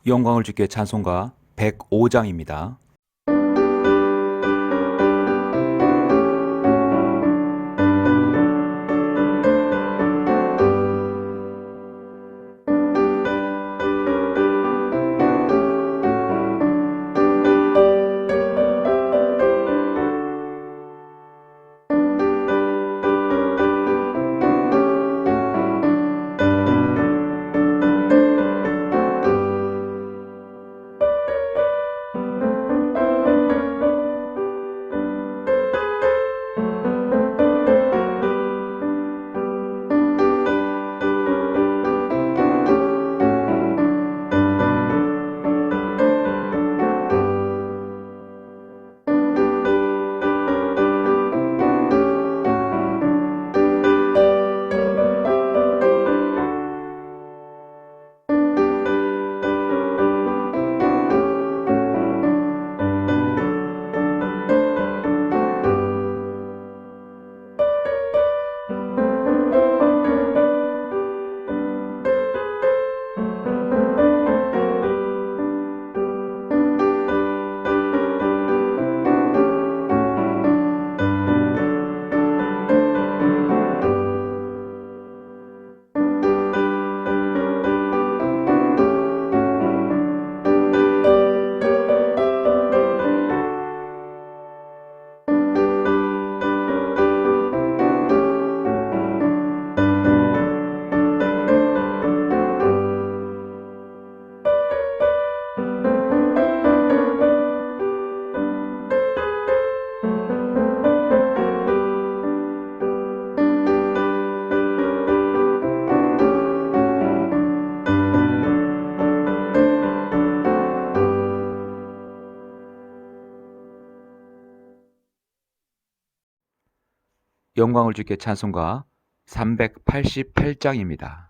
영광을 주께 찬송가 105장입니다. 영광을 주께 찬송가 388장입니다.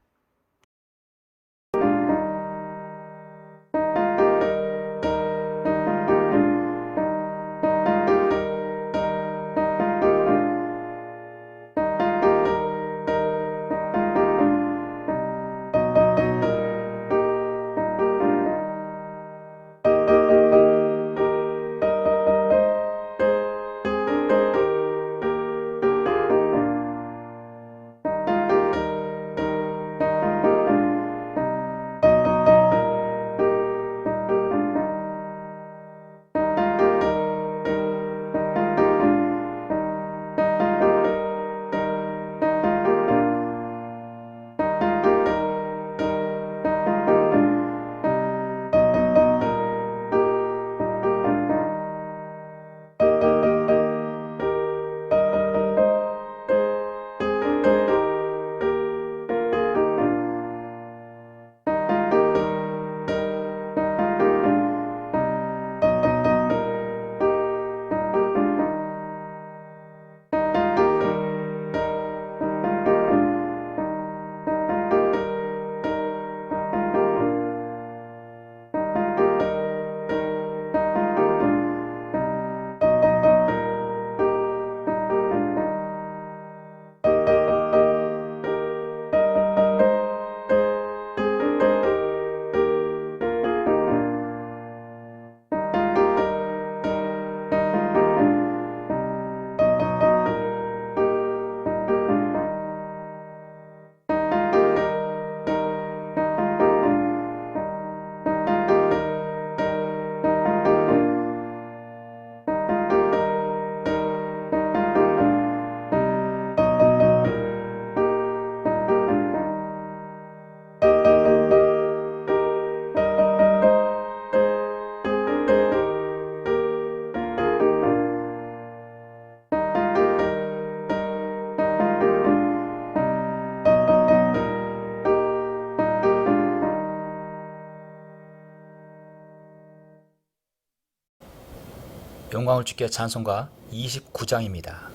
영광을 주께 찬송가 29장입니다.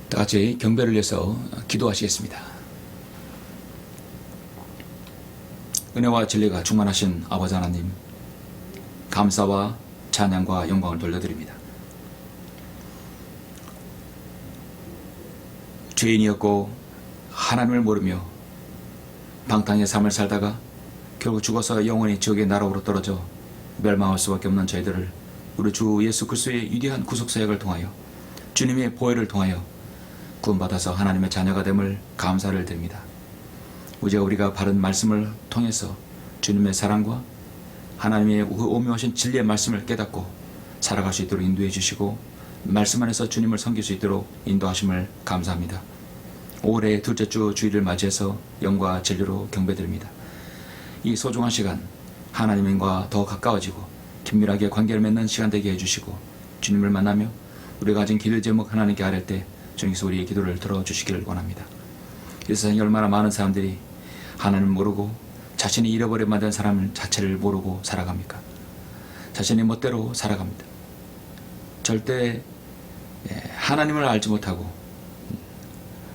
다 같이 경배를 위해서 기도하시겠습니다. 은혜와 진리가 충만하신 아버지 하나님, 감사와 찬양과 영광을 돌려드립니다. 죄인이었고 하나님을 모르며 방탕의 삶을 살다가 결국 죽어서 영원히 지옥의 나락으로 떨어져 멸망할 수밖에 없는 저희들을 우리 주 예수 그리스도의 위대한 구속사역을 통하여 주님의 보혈을 통하여 구원받아서 하나님의 자녀가 됨을 감사를 드립니다. 우리가 바른 말씀을 통해서 주님의 사랑과 하나님의 그 오묘하신 진리의 말씀을 깨닫고 살아갈 수 있도록 인도해 주시고 말씀 안에서 주님을 섬길 수 있도록 인도하심을 감사합니다. 올해 둘째 주 주일을 맞이해서 영과 진리로 경배드립니다. 이 소중한 시간 하나님과 더 가까워지고 긴밀하게 관계를 맺는 시간 되게 해주시고 주님을 만나며 우리가 가진 기도 제목 하나님께 아뢰 때 주님께서 우리의 기도를 들어주시기를 원합니다. 이 세상에 얼마나 많은 사람들이 하나님을 모르고 자신이 잃어버려 만든 사람 자체를 모르고 살아갑니까? 자신의 멋대로 살아갑니다. 절대 하나님을 알지 못하고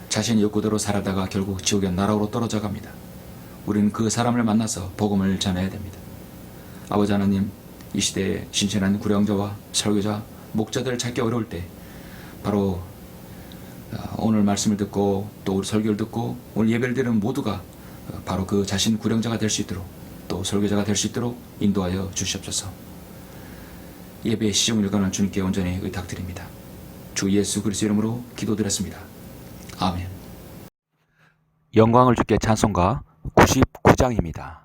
자신의 욕구대로 살아다가 결국 지옥의 나락으로 떨어져 갑니다. 우리는 그 사람을 만나서 복음을 전해야 됩니다. 아버지 하나님, 이 시대에 신실한 구령자와 설교자, 목자들을 찾기 어려울 때 바로 오늘 말씀을 듣고 또 우리 설교를 듣고 오늘 예배를 드리는 모두가 바로 그 자신 구령자가 될 수 있도록 또 설교자가 될 수 있도록 인도하여 주시옵소서. 예배의 시종을 일관한 주님께 온전히 의탁드립니다. 주 예수 그리스도 이름으로 기도드렸습니다. 아멘. 영광을 주께 찬송가 99장입니다.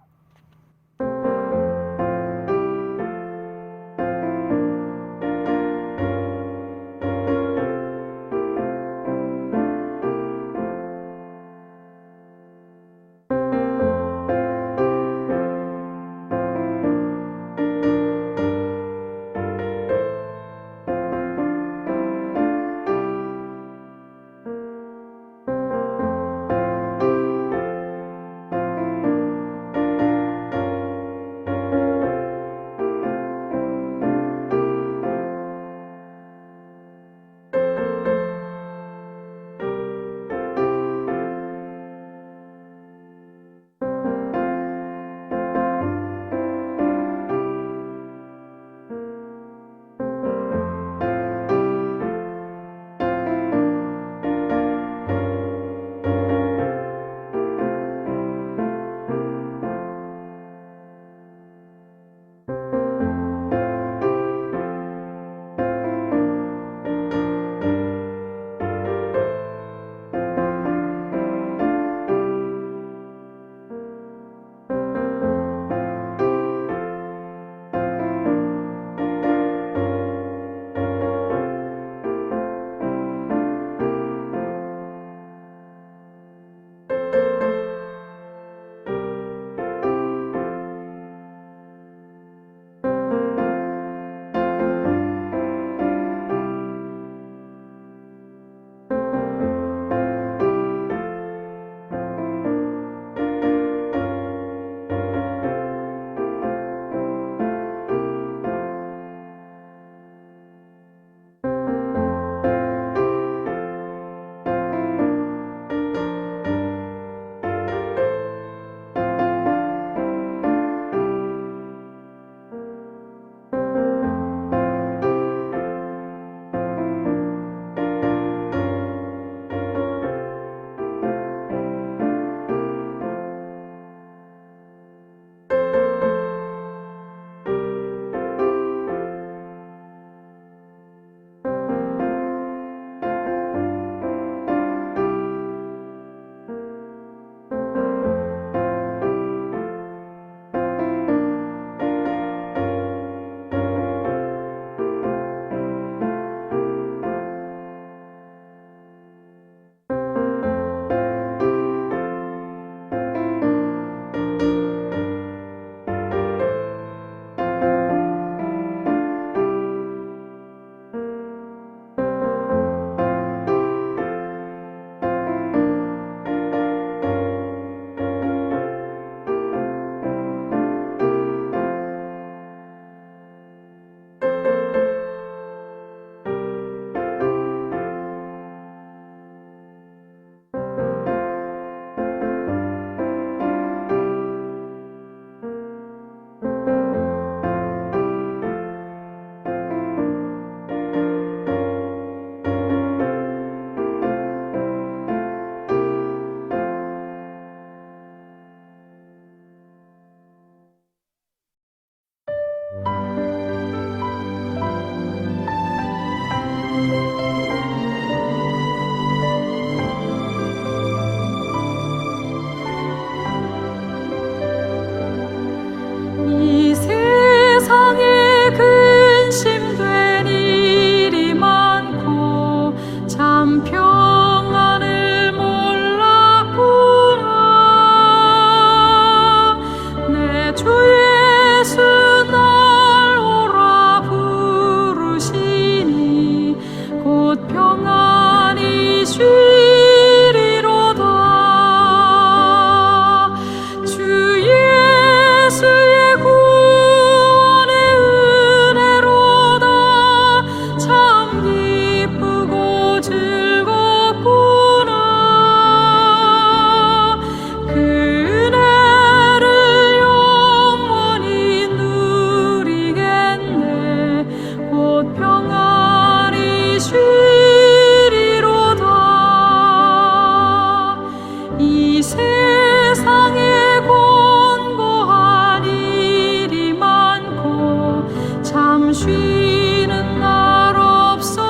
참 쉬는 날 없었구나.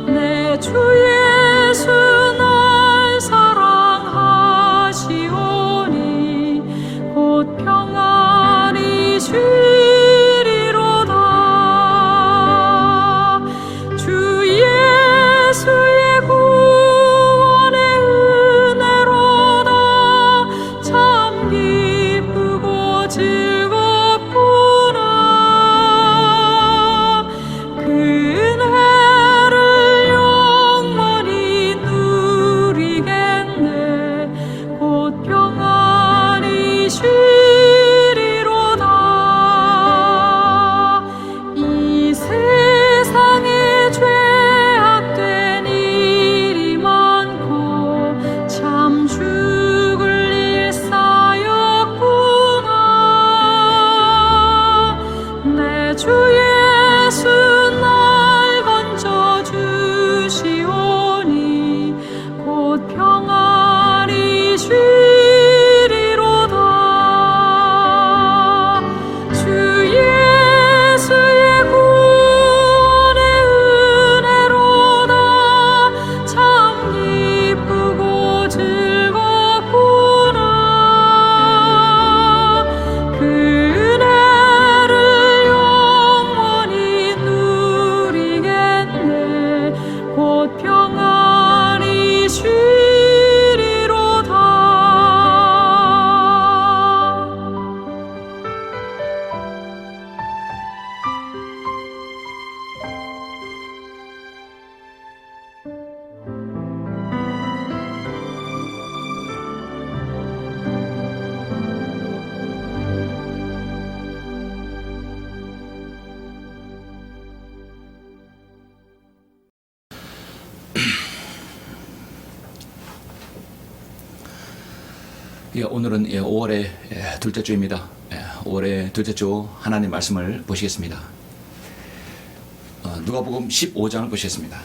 내 주 예수 날 사랑하시오니 곧 평안히 쉬리로다. 주 예수의 구원의 은혜로다. 참 기쁘고 즐겁구나. 그 은혜를 영원히 누리겠네. 곧 평안히 쉬리로다. 이 세상에 죄악된 일이 많고 참 죽을 일 쌓였구나. 내 주 예수 날 건져주시오니 곧 평안히 쉬리로다. 주 예수의 구원의 은혜로다. 참 기쁘고 즐겁구나. 그 은혜를 영원히 누리겠네. 곧 평안히 쉬리로다. 오늘은 5월의 둘째 주입니다. 5월의 둘째 주 하나님 말씀을 보시겠습니다. 누가복음 15장을 보시겠습니다.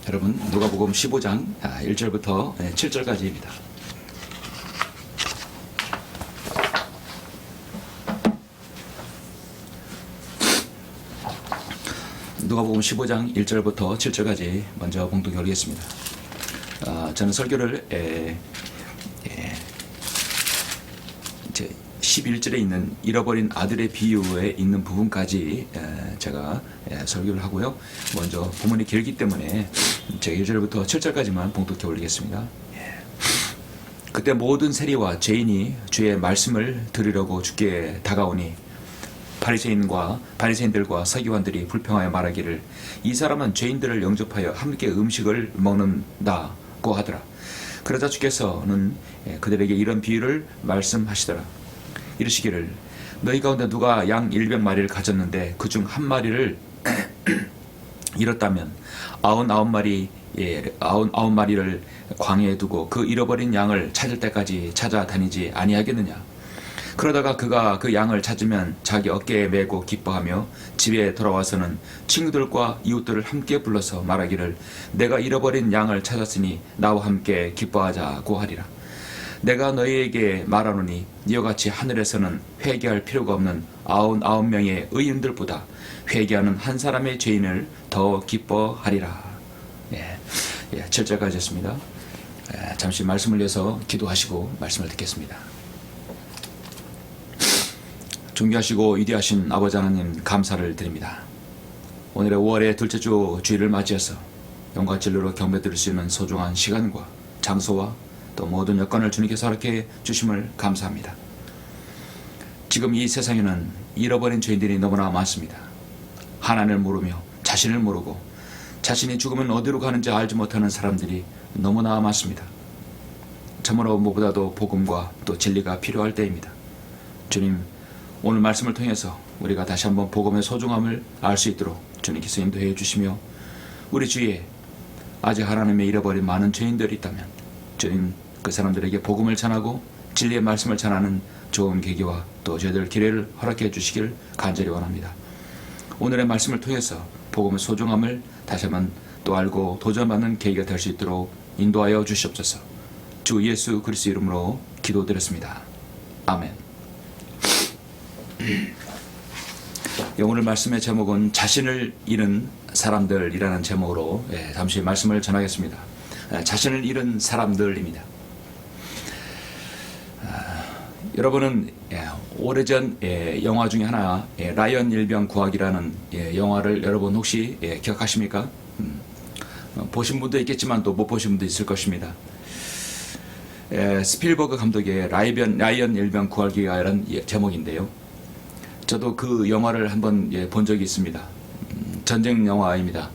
여러분, 누가복음 15장 1절부터 7절까지입니다. 누가복음 15장 1절부터 7절까지 먼저 봉독해 올리겠습니다. 저는 설교를 이제 11절에 있는 잃어버린 아들의 비유에 있는 부분까지 제가 설교를 하고요. 먼저 본문이 길기 때문에 제가 1절부터 7절까지만 봉독해 올리겠습니다. 그때 모든 세리와 죄인이 주의 말씀을 들으려고 주께 다가오니 바리새인들과 서기관들이 불평하여 말하기를 이 사람은 죄인들을 영접하여 함께 음식을 먹는다고 하더라. 그러자 주께서는 그들에게 이런 비유를 말씀하시더라. 이르시기를 너희 가운데 누가 양 100마리를 가졌는데 그중 한 마리를 잃었다면 99마리를 광야에 두고 그 잃어버린 양을 찾을 때까지 찾아다니지 아니하겠느냐. 그러다가 그가 그 양을 찾으면 자기 어깨에 메고 기뻐하며 집에 돌아와서는 친구들과 이웃들을 함께 불러서 말하기를 내가 잃어버린 양을 찾았으니 나와 함께 기뻐하자고 하리라. 내가 너희에게 말하노니 이와 같이 하늘에서는 회개할 필요가 없는 99명의 의인들보다 회개하는 한 사람의 죄인을 더 기뻐하리라. 7절까지 했습니다. 잠시 말씀을 위해서 기도하시고 말씀을 듣겠습니다. 존귀하시고 위대하신 아버지 하나님, 감사를 드립니다. 오늘의 5월의 둘째 주 주일을 맞이해서 영과 진리로 경배드릴 수 있는 소중한 시간과 장소와 또 모든 여건을 주님께서 허락해 주심을 감사합니다. 지금 이 세상에는 잃어버린 죄인들이 너무나 많습니다. 하나님을 모르며 자신을 모르고 자신이 죽으면 어디로 가는지 알지 못하는 사람들이 너무나 많습니다. 참으로 무엇보다도 복음과 또 진리가 필요할 때입니다. 주님, 오늘 말씀을 통해서 우리가 다시 한번 복음의 소중함을 알 수 있도록 주님께서 인도해 주시며 우리 주위에 아직 하나님의 잃어버린 많은 죄인들이 있다면 주님 그 사람들에게 복음을 전하고 진리의 말씀을 전하는 좋은 계기와 또 저희들 기회를 허락해 주시길 간절히 원합니다. 오늘의 말씀을 통해서 복음의 소중함을 다시 한번 또 알고 도전받는 계기가 될 수 있도록 인도하여 주시옵소서. 주 예수 그리스도 이름으로 기도드렸습니다. 아멘. 오늘 말씀의 제목은 자신을 잃은 사람들이라는 제목으로 잠시 말씀을 전하겠습니다. 자신을 잃은 사람들입니다. 여러분은 오래전 영화 중에 하나 라이언 일병 구하기라는 영화를 여러분 혹시 기억하십니까? 보신 분도 있겠지만 또 못 보신 분도 있을 것입니다. 스필버그 감독의 라이언 일병 구하기라는 제목인데요. 저도 그 영화를 한번 본 적이 있습니다. 전쟁 영화입니다.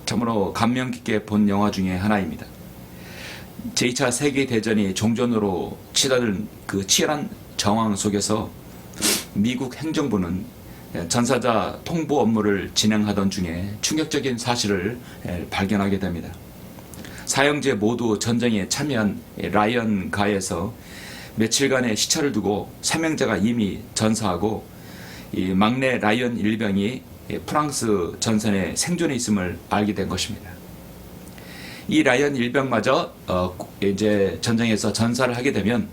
참으로 감명 깊게 본 영화 중에 하나입니다. 제2차 세계대전이 종전으로 치닫은 그 치열한 정황 속에서 미국 행정부는 전사자 통보 업무를 진행하던 중에 충격적인 사실을 발견하게 됩니다. 사형제 모두 전쟁에 참여한 라이언 가에서 며칠간의 시차를 두고 사명자가 이미 전사하고 이 막내 라이언 일병이 프랑스 전선에 생존해 있음을 알게 된 것입니다. 이 라이언 일병마저 이제 전쟁에서 전사를 하게 되면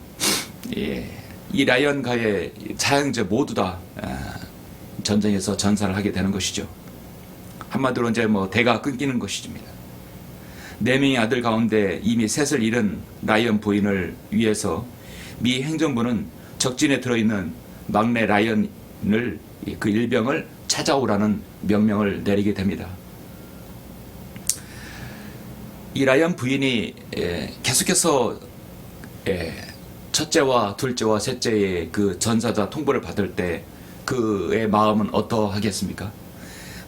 이 라이언 가의 사형제 모두 다 전쟁에서 전사를 하게 되는 것이죠. 한마디로 이제 대가 끊기는 것입니다. 4명의 아들 가운데 이미 셋을 잃은 라이언 부인을 위해서 미 행정부는 적진에 들어있는 막내 라이언을 그 일병을 찾아오라는 명령을 내리게 됩니다. 이 라이언 부인이 계속해서 첫째와 둘째와 셋째의 그 전사자 통보를 받을 때 그의 마음은 어떠하겠습니까?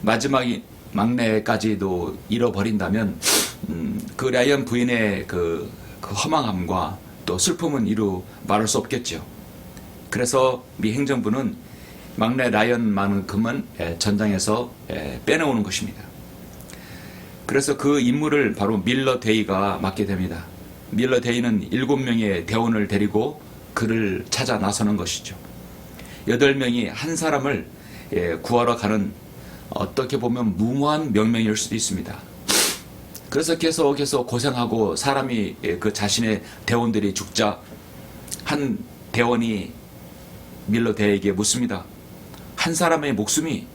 마지막 막내까지도 잃어버린다면 그 라이언 부인의 그 허망함과 또 슬픔은 이루 말할 수 없겠죠. 그래서 미 행정부는 막내 라이언만큼은 전장에서 빼내오는 것입니다. 그래서 그 임무를 바로 밀러 데이가 맡게 됩니다. 밀러 데이는 7명의 대원을 데리고 그를 찾아 나서는 것이죠. 8명이 한 사람을 구하러 가는 어떻게 보면 무모한 명령일 수도 있습니다. 그래서 계속 고생하고 사람이 그 자신의 대원들이 죽자 한 대원이 밀러 데이에게 묻습니다. 한 사람의 목숨이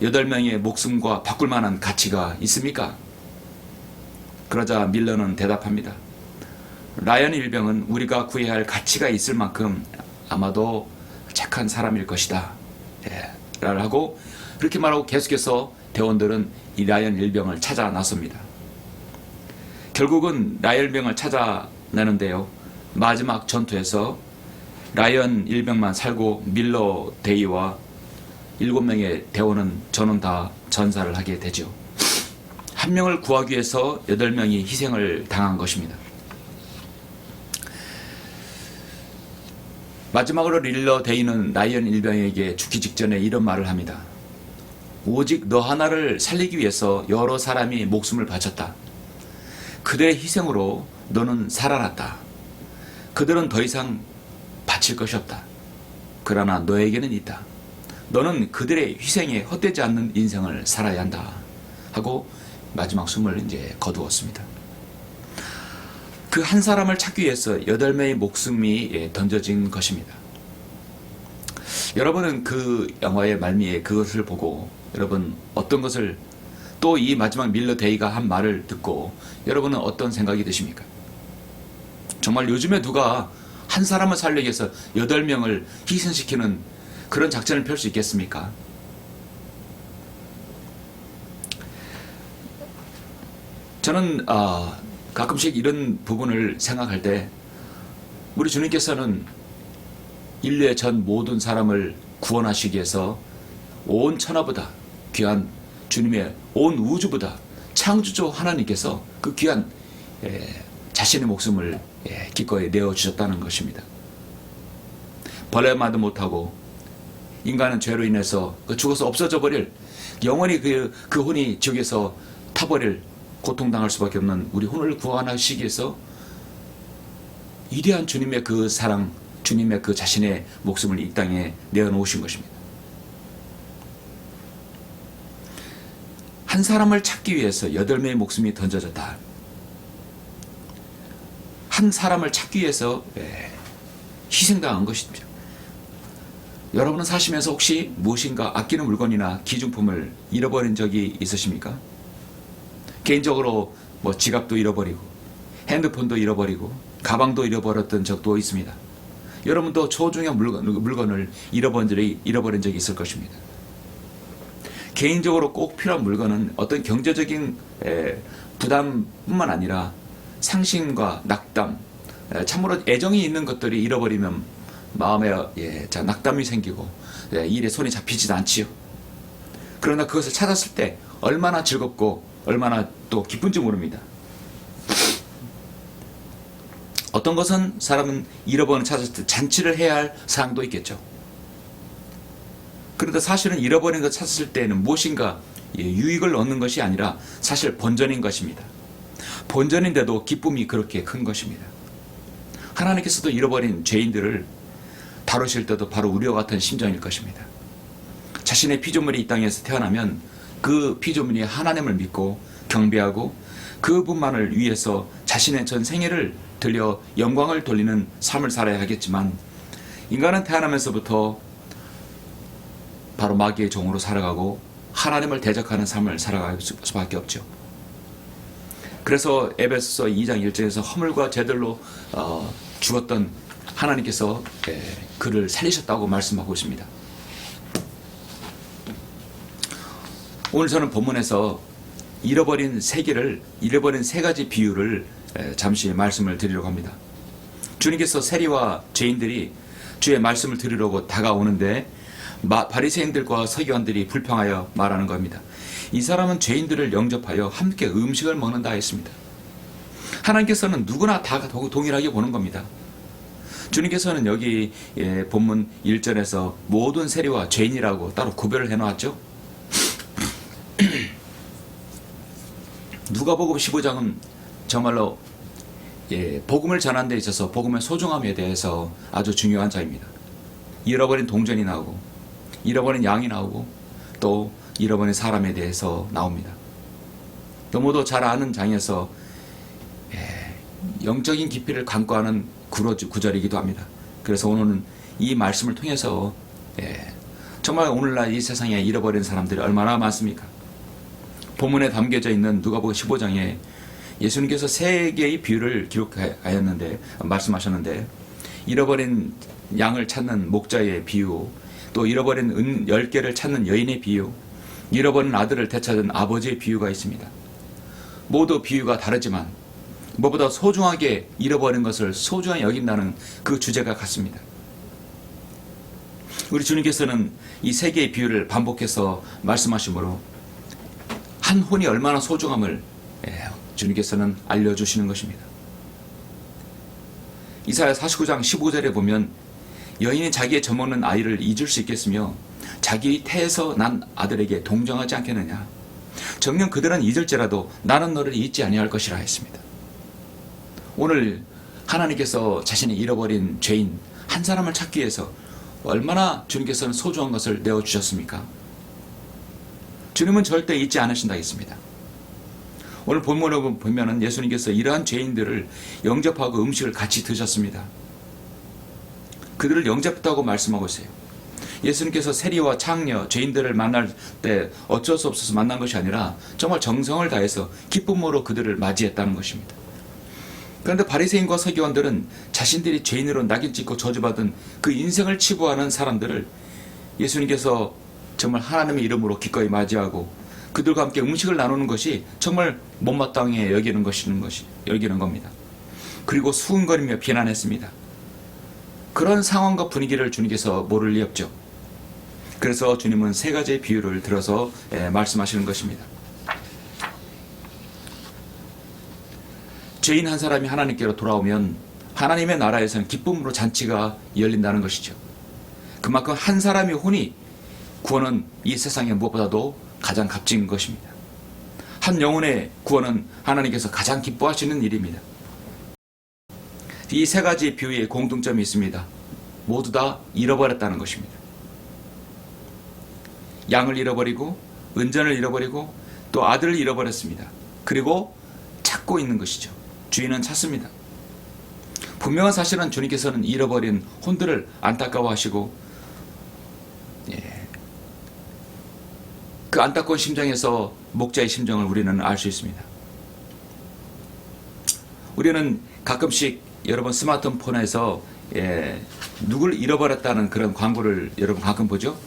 8명의 목숨과 바꿀 만한 가치가 있습니까? 그러자 밀러는 대답합니다. 라이언 일병은 우리가 구해야 할 가치가 있을 만큼 아마도 착한 사람일 것이다. 라고 하고 그렇게 말하고 계속해서 대원들은 이 라이언 일병을 찾아 나섭니다. 결국은 라이언 일병을 찾아내는데요. 마지막 전투에서 라이언 일병만 살고 밀러 데이와 7명의 대원은 저는 다 전사를 하게 되죠. 한 명을 구하기 위해서 8명이 희생을 당한 것입니다. 마지막으로 밀러 데이는 라이언 일병에게 죽기 직전에 이런 말을 합니다. 오직 너 하나를 살리기 위해서 여러 사람이 목숨을 바쳤다. 그들의 희생으로 너는 살아났다. 그들은 더 이상 바칠 것이 없다. 그러나 너에게는 있다. 너는 그들의 희생에 헛되지 않는 인생을 살아야 한다. 하고 마지막 숨을 이제 거두었습니다. 그 한 사람을 찾기 위해서 8명의 목숨이 던져진 것입니다. 여러분은 그 영화의 말미에 그것을 보고 여러분 어떤 것을 또 이 마지막 밀러 데이가 한 말을 듣고 여러분은 어떤 생각이 드십니까? 정말 요즘에 누가 한 사람을 살리기 위해서 8명을 희생시키는 그런 작전을 펼 수 있겠습니까? 저는 가끔씩 이런 부분을 생각할 때 우리 주님께서는 인류의 전 모든 사람을 구원하시기 위해서 온 천하보다 귀한 주님의 온 우주보다 창조주 하나님께서 그 귀한 자신의 목숨을 기꺼이 내어주셨다는 것입니다. 벌레마도 못하고 인간은 죄로 인해서 죽어서 없어져 버릴 영원히 그 혼이 지옥에서 타버릴 고통당할 수밖에 없는 우리 혼을 구원하시기 위해서 위대한 주님의 그 사랑, 주님의 그 자신의 목숨을 이 땅에 내어놓으신 것입니다. 한 사람을 찾기 위해서 8명의 목숨이 던져졌다. 한 사람을 찾기 위해서 희생당한 것입니다. 여러분은 사시면서 혹시 무엇인가 아끼는 물건이나 기중품을 잃어버린 적이 있으십니까? 개인적으로 뭐 지갑도 잃어버리고 핸드폰도 잃어버리고 가방도 잃어버렸던 적도 있습니다. 여러분도 소중한 물건을 잃어버린 적이 있을 것입니다. 개인적으로 꼭 필요한 물건은 어떤 경제적인 부담뿐만 아니라 상심과 낙담, 참으로 애정이 있는 것들이 잃어버리면 마음에 낙담이 생기고 일에 손이 잡히지도 않지요. 그러나 그것을 찾았을 때 얼마나 즐겁고 얼마나 또 기쁜지 모릅니다. 어떤 것은 사람은 잃어버린 찾았을 때 잔치를 해야 할 사항도 있겠죠. 그런데 사실은 잃어버린 것 찾았을 때에는 무엇인가 유익을 얻는 것이 아니라 사실 본전인 것입니다. 본전인데도 기쁨이 그렇게 큰 것입니다. 하나님께서도 잃어버린 죄인들을 다루실 때도 바로 우리와 같은 심정일 것입니다. 자신의 피조물이 이 땅에서 태어나면 그 피조물이 하나님을 믿고 경배하고 그분만을 위해서 자신의 전 생애를 들여 영광을 돌리는 삶을 살아야 하겠지만, 인간은 태어나면서부터 바로 마귀의 종으로 살아가고 하나님을 대적하는 삶을 살아갈 수밖에 없죠. 그래서 에베소서 2장 1절에서 허물과 죄들로 죽었던 하나님께서 그를 살리셨다고 말씀하고 있습니다. 오늘 저는 본문에서 잃어버린 세 가지 비유를 잠시 말씀을 드리려고 합니다. 주님께서 세리와 죄인들이 주의 말씀을 들으려고 다가오는데 바리새인들과 서기관들이 불평하여 말하는 겁니다. 이 사람은 죄인들을 영접하여 함께 음식을 먹는다 했습니다. 하나님께서는 누구나 다 동일하게 보는 겁니다. 주님께서는 여기 본문 1절에서 모든 세리와 죄인이라고 따로 구별을 해놓았죠. 누가복음 15장은 정말로 복음을 전하는 데 있어서 복음의 소중함에 대해서 아주 중요한 장입니다. 잃어버린 동전이 나오고 잃어버린 양이 나오고 또 잃어버린 사람에 대해서 나옵니다. 너무도 잘 아는 장에서 영적인 깊이를 간과하는 구절이기도 합니다. 그래서 오늘은 이 말씀을 통해서 정말 오늘날 이 세상에 잃어버린 사람들이 얼마나 많습니까? 본문에 담겨져 있는 누가복음 15장에 예수님께서 세 개의 비유를 말씀하셨는데, 잃어버린 양을 찾는 목자의 비유, 또 잃어버린 은 10개를 찾는 여인의 비유, 잃어버린 아들을 되찾은 아버지의 비유가 있습니다. 모두 비유가 다르지만 무엇보다 소중하게 잃어버린 것을 소중하게 여긴다는 그 주제가 같습니다. 우리 주님께서는 이 세 개의 비유를 반복해서 말씀하시므로 한 혼이 얼마나 소중함을 주님께서는 알려주시는 것입니다. 이사야 49장 15절에 보면 여인이 자기의 젖먹는 아이를 잊을 수 있겠으며 자기 태에서 난 아들에게 동정하지 않겠느냐. 정녕 그들은 잊을지라도 나는 너를 잊지 아니할 것이라 했습니다. 오늘 하나님께서 자신이 잃어버린 죄인 한 사람을 찾기 위해서 얼마나 주님께서는 소중한 것을 내어주셨습니까? 주님은 절대 잊지 않으신다 했습니다. 오늘 본문을 보면 예수님께서 이러한 죄인들을 영접하고 음식을 같이 드셨습니다. 그들을 영접했다고 말씀하고 있어요. 예수님께서 세리와 창녀, 죄인들을 만날 때 어쩔 수 없어서 만난 것이 아니라 정말 정성을 다해서 기쁨으로 그들을 맞이했다는 것입니다. 그런데 바리새인과 서기관들은 자신들이 죄인으로 낙인 찍고 저주받은 그 인생을 치부하는 사람들을 예수님께서 정말 하나님의 이름으로 기꺼이 맞이하고 그들과 함께 음식을 나누는 것이 정말 못마땅해 여기는 겁니다. 그리고 수군거리며 비난했습니다. 그런 상황과 분위기를 주님께서 모를 리 없죠. 그래서 주님은 세 가지의 비유를 들어서 말씀하시는 것입니다. 죄인 한 사람이 하나님께로 돌아오면 하나님의 나라에서는 기쁨으로 잔치가 열린다는 것이죠. 그만큼 한 사람의 혼이 구원은 이 세상에 무엇보다도 가장 값진 것입니다. 한 영혼의 구원은 하나님께서 가장 기뻐하시는 일입니다. 이 세 가지 비유에 공통점이 있습니다. 모두 다 잃어버렸다는 것입니다. 양을 잃어버리고 은전을 잃어버리고 또 아들을 잃어버렸습니다. 그리고 찾고 있는 것이죠. 주인은 찾습니다. 분명한 사실은 주님께서는 잃어버린 혼들을 안타까워하시고 그 안타까운 심정에서 목자의 심정을 우리는 알 수 있습니다. 우리는 가끔씩 여러분 스마트폰에서 누굴 잃어버렸다는 그런 광고를 여러분 가끔 보죠?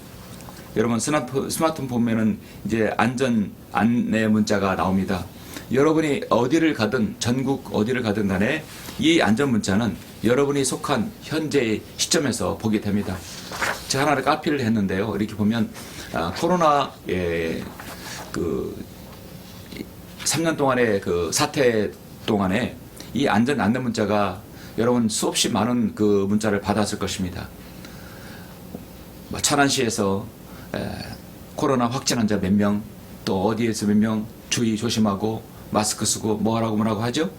여러분 스마트폰 보면은 이제 안전 안내 문자가 나옵니다. 여러분이 어디를 가든 전국 어디를 가든 간에 이 안전 문자는 여러분이 속한 현재의 시점에서 보게 됩니다. 제가 하나를 카피를 했는데요. 이렇게 보면 코로나 그 3년 동안의 그 사태 동안에 이 안전 안내 문자가 여러분 수없이 많은 그 문자를 받았을 것입니다. 천안시에서 코로나 확진 환자 몇 명, 또 어디에서 몇 명 주의 조심하고 마스크 쓰고 뭐라고 하죠.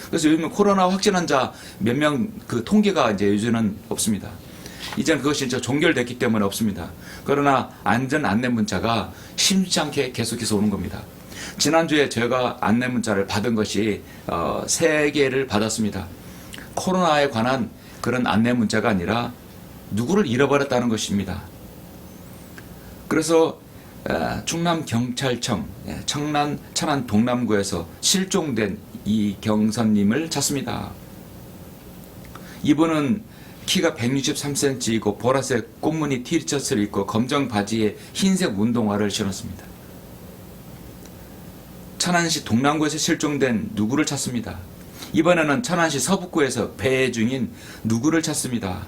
그래서 요즘 코로나 확진 환자 몇 명 그 통계가 이제 요즘은 없습니다. 이제는 그것이 이제 종결됐기 때문에 없습니다. 그러나 안전 안내 문자가 심지 않게 계속해서 오는 겁니다. 지난주에 제가 안내 문자를 받은 것이 3개를 받았습니다. 코로나에 관한 그런 안내 문자가 아니라 누구를 잃어버렸다는 것입니다. 그래서 충남경찰청 천안 동남구에서 실종된 이 경선님을 찾습니다. 이분은 키가 163cm이고 보라색 꽃무늬 티셔츠를 입고 검정 바지에 흰색 운동화를 신었습니다. 천안시 동남구에서 실종된 누구를 찾습니다. 이번에는 천안시 서북구에서 배회 중인 누구를 찾습니다.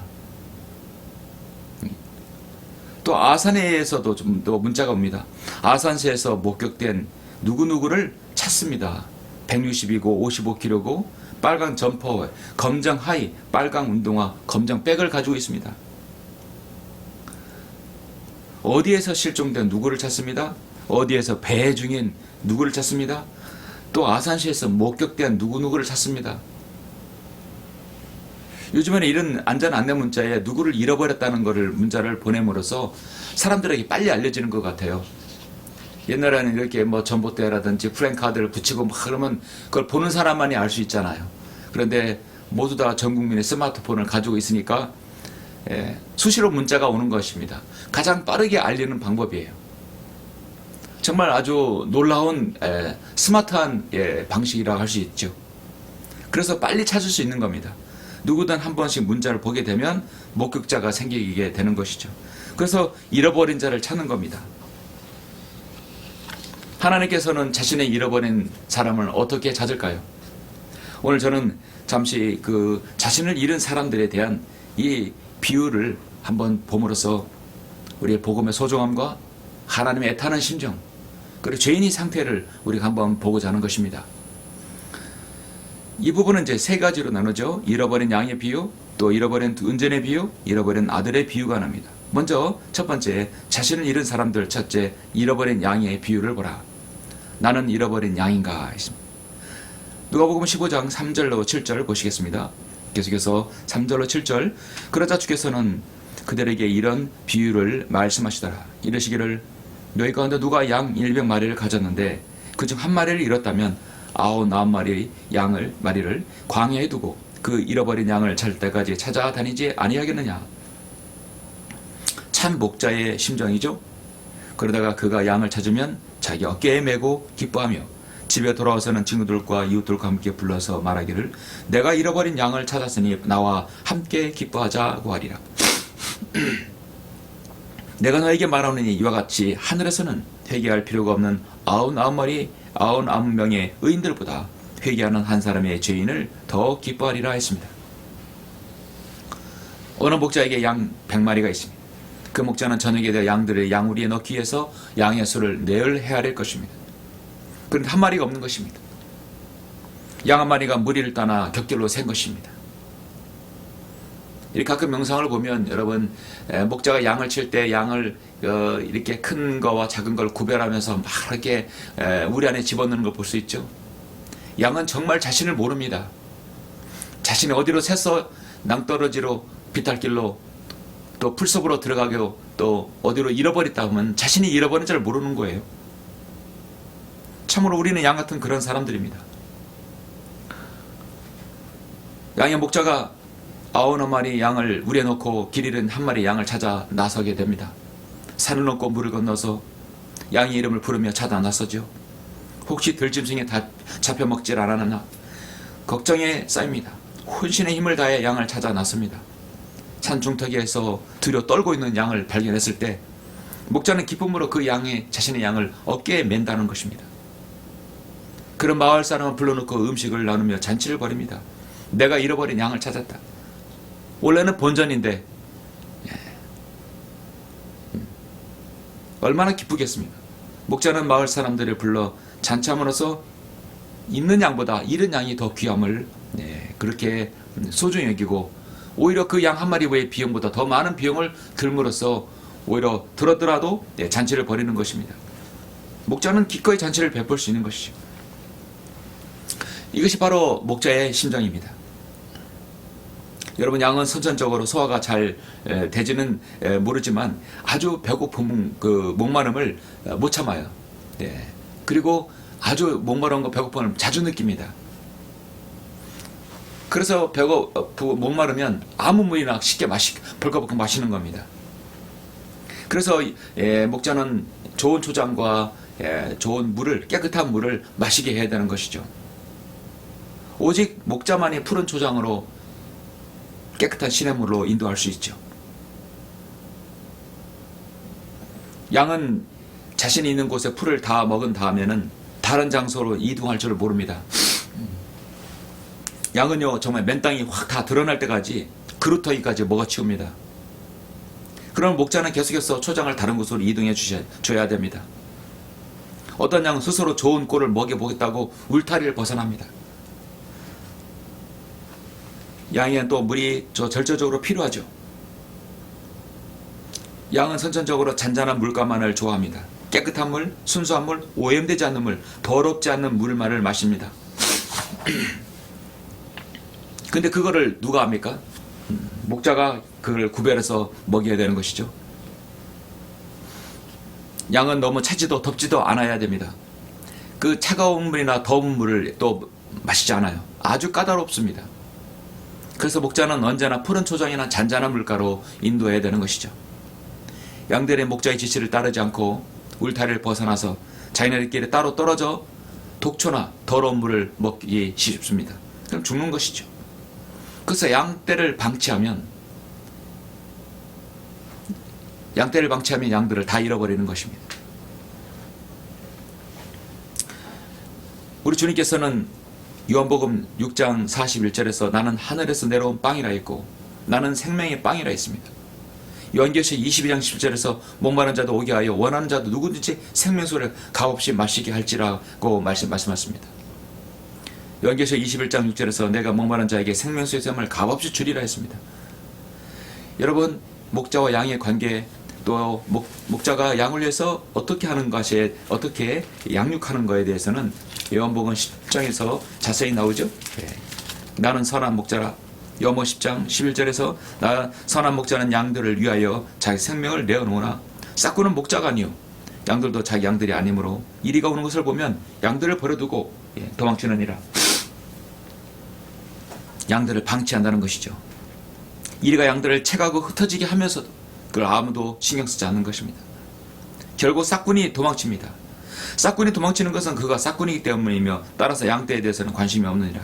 또 아산에서도 좀 더 문자가 옵니다. 아산시에서 목격된 누구누구를 찾습니다. 160이고 55kg고 빨강 점퍼, 검정 하의, 빨강 운동화, 검정 백을 가지고 있습니다. 어디에서 실종된 누구를 찾습니다. 어디에서 배회 중인 누구를 찾습니다. 또 아산시에서 목격된 누구누구를 찾습니다. 요즘에는 이런 안전 안내 문자에 누구를 잃어버렸다는 것을 문자를 보냄으로써 사람들에게 빨리 알려지는 것 같아요. 옛날에는 이렇게 뭐 전봇대라든지 플랜카드를 붙이고 막 그러면 그걸 보는 사람만이 알 수 있잖아요. 그런데 모두 다 전 국민의 스마트폰을 가지고 있으니까 수시로 문자가 오는 것입니다. 가장 빠르게 알리는 방법이에요. 정말 아주 놀라운 스마트한 방식이라고 할 수 있죠. 그래서 빨리 찾을 수 있는 겁니다. 누구든 한 번씩 문자를 보게 되면 목격자가 생기게 되는 것이죠. 그래서 잃어버린 자를 찾는 겁니다. 하나님께서는 자신의 잃어버린 사람을 어떻게 찾을까요? 오늘 저는 잠시 그 자신을 잃은 사람들에 대한 이 비유를 한번 봄으로써 우리의 복음의 소중함과 하나님의 애타는 심정, 그리고 죄인의 상태를 우리가 한번 보고자 하는 것입니다. 이 부분은 이제 3가지로 나누죠. 잃어버린 양의 비유, 또 잃어버린 은전의 비유, 잃어버린 아들의 비유가 나옵니다. 먼저 첫 번째, 자신을 잃은 사람들. 첫째, 잃어버린 양의 비유를 보라. 나는 잃어버린 양인가 했습니다. 누가복음 15장 3절로 7절 보시겠습니다. 계속해서 3절로 7절. 그러자 주께서는 그들에게 이런 비유를 말씀하시더라. 이르시기를 너희 가운데 누가 양 100마리를 가졌는데 그중 한 마리를 잃었다면 99마리 마리를 광야에 두고 그 잃어버린 양을 찾을 때까지 찾아다니지 아니하겠느냐. 참 목자의 심정이죠. 그러다가 그가 양을 찾으면 자기 어깨에 메고 기뻐하며 집에 돌아와서는 친구들과 이웃들과 함께 불러서 말하기를 내가 잃어버린 양을 찾았으니 나와 함께 기뻐하자고 하리라. 내가 너에게 말하노니 이와 같이 하늘에서는 회개할 필요가 없는 99명의 의인들보다 회개하는 한 사람의 죄인을 더 기뻐하리라 했습니다. 어느 목자에게 양 100마리가 있습니다. 그 목자는 저녁에 되어 양들을 양우리에 넣기 위해서 양의 수를 내을 헤아릴 것입니다. 그런데 한 마리가 없는 것입니다. 양 한 마리가 무리를 떠나 격길로 샌 것입니다. 이렇게 가끔 영상을 보면 여러분 목자가 양을 칠 때 양을 이렇게 큰 거와 작은 걸 구별하면서 막 이렇게 우리 안에 집어넣는 걸 볼 수 있죠. 양은 정말 자신을 모릅니다. 자신이 어디로 새서 낭떠러지로 비탈길로 또 풀숲으로 들어가고 또 어디로 잃어버렸다 하면 자신이 잃어버린 줄 모르는 거예요. 참으로 우리는 양 같은 그런 사람들입니다. 양의 목자가 99마리 양을 우리에 놓고 길 잃은 한 마리 양을 찾아 나서게 됩니다. 산을 넘고 물을 건너서 양의 이름을 부르며 찾아 나서죠. 혹시 들짐승에 다 잡혀 먹질 않았나 걱정에 쌓입니다. 혼신의 힘을 다해 양을 찾아 나섭니다. 산 중턱에서 두려 떨고 있는 양을 발견했을 때 목자는 기쁨으로 그 자신의 양을 어깨에 맨다는 것입니다. 그런 마을 사람을 불러놓고 음식을 나누며 잔치를 벌입니다. 내가 잃어버린 양을 찾았다. 원래는 본전인데 얼마나 기쁘겠습니까? 목자는 마을 사람들을 불러 잔치함으로써 있는 양보다 잃은 양이 더 귀함을 그렇게 소중히 여기고 오히려 그 양 한 마리 외의 비용보다 더 많은 비용을 들므로써 오히려 들었더라도 잔치를 벌이는 것입니다. 목자는 기꺼이 잔치를 베풀 수 있는 것이죠. 이것이 바로 목자의 심정입니다. 여러분, 양은 선천적으로 소화가 잘 되지는 모르지만 아주 배고픔, 목마름을 못 참아요. 그리고 아주 목마른 거 배고픔을 자주 느낍니다. 그래서 목마르면 아무 물이나 쉽게 벌컥벌컥 마시는 겁니다. 그래서 목자는 좋은 초장과 좋은 물을, 깨끗한 물을 마시게 해야 되는 것이죠. 오직 목자만이 푸른 초장으로 깨끗한 시냇물로 인도할 수 있죠. 양은 자신이 있는 곳에 풀을 다 먹은 다음에는 다른 장소로 이동할 줄 모릅니다. 양은요, 정말 맨땅이 확 다 드러날 때까지 그루터기까지 먹어치웁니다. 그럼 목자는 계속해서 초장을 다른 곳으로 이동해 줘야 됩니다. 어떤 양은 스스로 좋은 꼴을 먹여보겠다고 울타리를 벗어납니다. 양에는 또 물이 절제적으로 필요하죠. 양은 선천적으로 잔잔한 물가만을 좋아합니다. 깨끗한 물, 순수한 물, 오염되지 않는 물, 더럽지 않는 물만을 마십니다. 근데 그거를 누가 합니까? 목자가 그걸 구별해서 먹여야 되는 것이죠. 양은 너무 차지도 덥지도 않아야 됩니다. 그 차가운 물이나 더운 물을 또 마시지 않아요. 아주 까다롭습니다. 그래서 목자는 언제나 푸른 초장이나 잔잔한 물가로 인도해야 되는 것이죠. 양들의 목자의 지시를 따르지 않고 울타리를 벗어나서 자기네들끼리 따로 떨어져 독초나 더러운 물을 먹기 쉽습니다. 그럼 죽는 것이죠. 그래서 양떼를 방치하면 양들을 다 잃어버리는 것입니다. 우리 주님께서는 요한복음 6장 41절에서 나는 하늘에서 내려온 빵이라 했고 나는 생명의 빵이라 했습니다. 요한계시록 22장 10절에서 목마른 자도 오게 하여 원하는 자도 누구든지 생명수를 값없이 마시게 할지라고 말씀하십니다. 요한계시록 21장 6절에서 내가 목마른 자에게 생명수의 샘을 값없이 주리라 했습니다. 여러분, 목자와 양의 관계, 또 목자가 양을 위해서 어떻게 하는 것에, 어떻게 양육하는 것에 대해서는 요한복음 10장에서 자세히 나오죠. 나는 선한 목자라. 요한복음 10장 11절에서 나 선한 목자는 양들을 위하여 자기 생명을 내어놓으나 싹구는 목자가 아니요 양들도 자기 양들이 아니므로 이리가 오는 것을 보면 양들을 버려두고 도망치느니라. 양들을 방치한다는 것이죠. 이리가 양들을 채가고 흩어지게 하면서도 그걸 아무도 신경 쓰지 않는 것입니다. 결국 싹군이 도망칩니다. 싹군이 도망치는 것은 그가 싹군이기 때문이며 따라서 양떼에 대해서는 관심이 없느니라.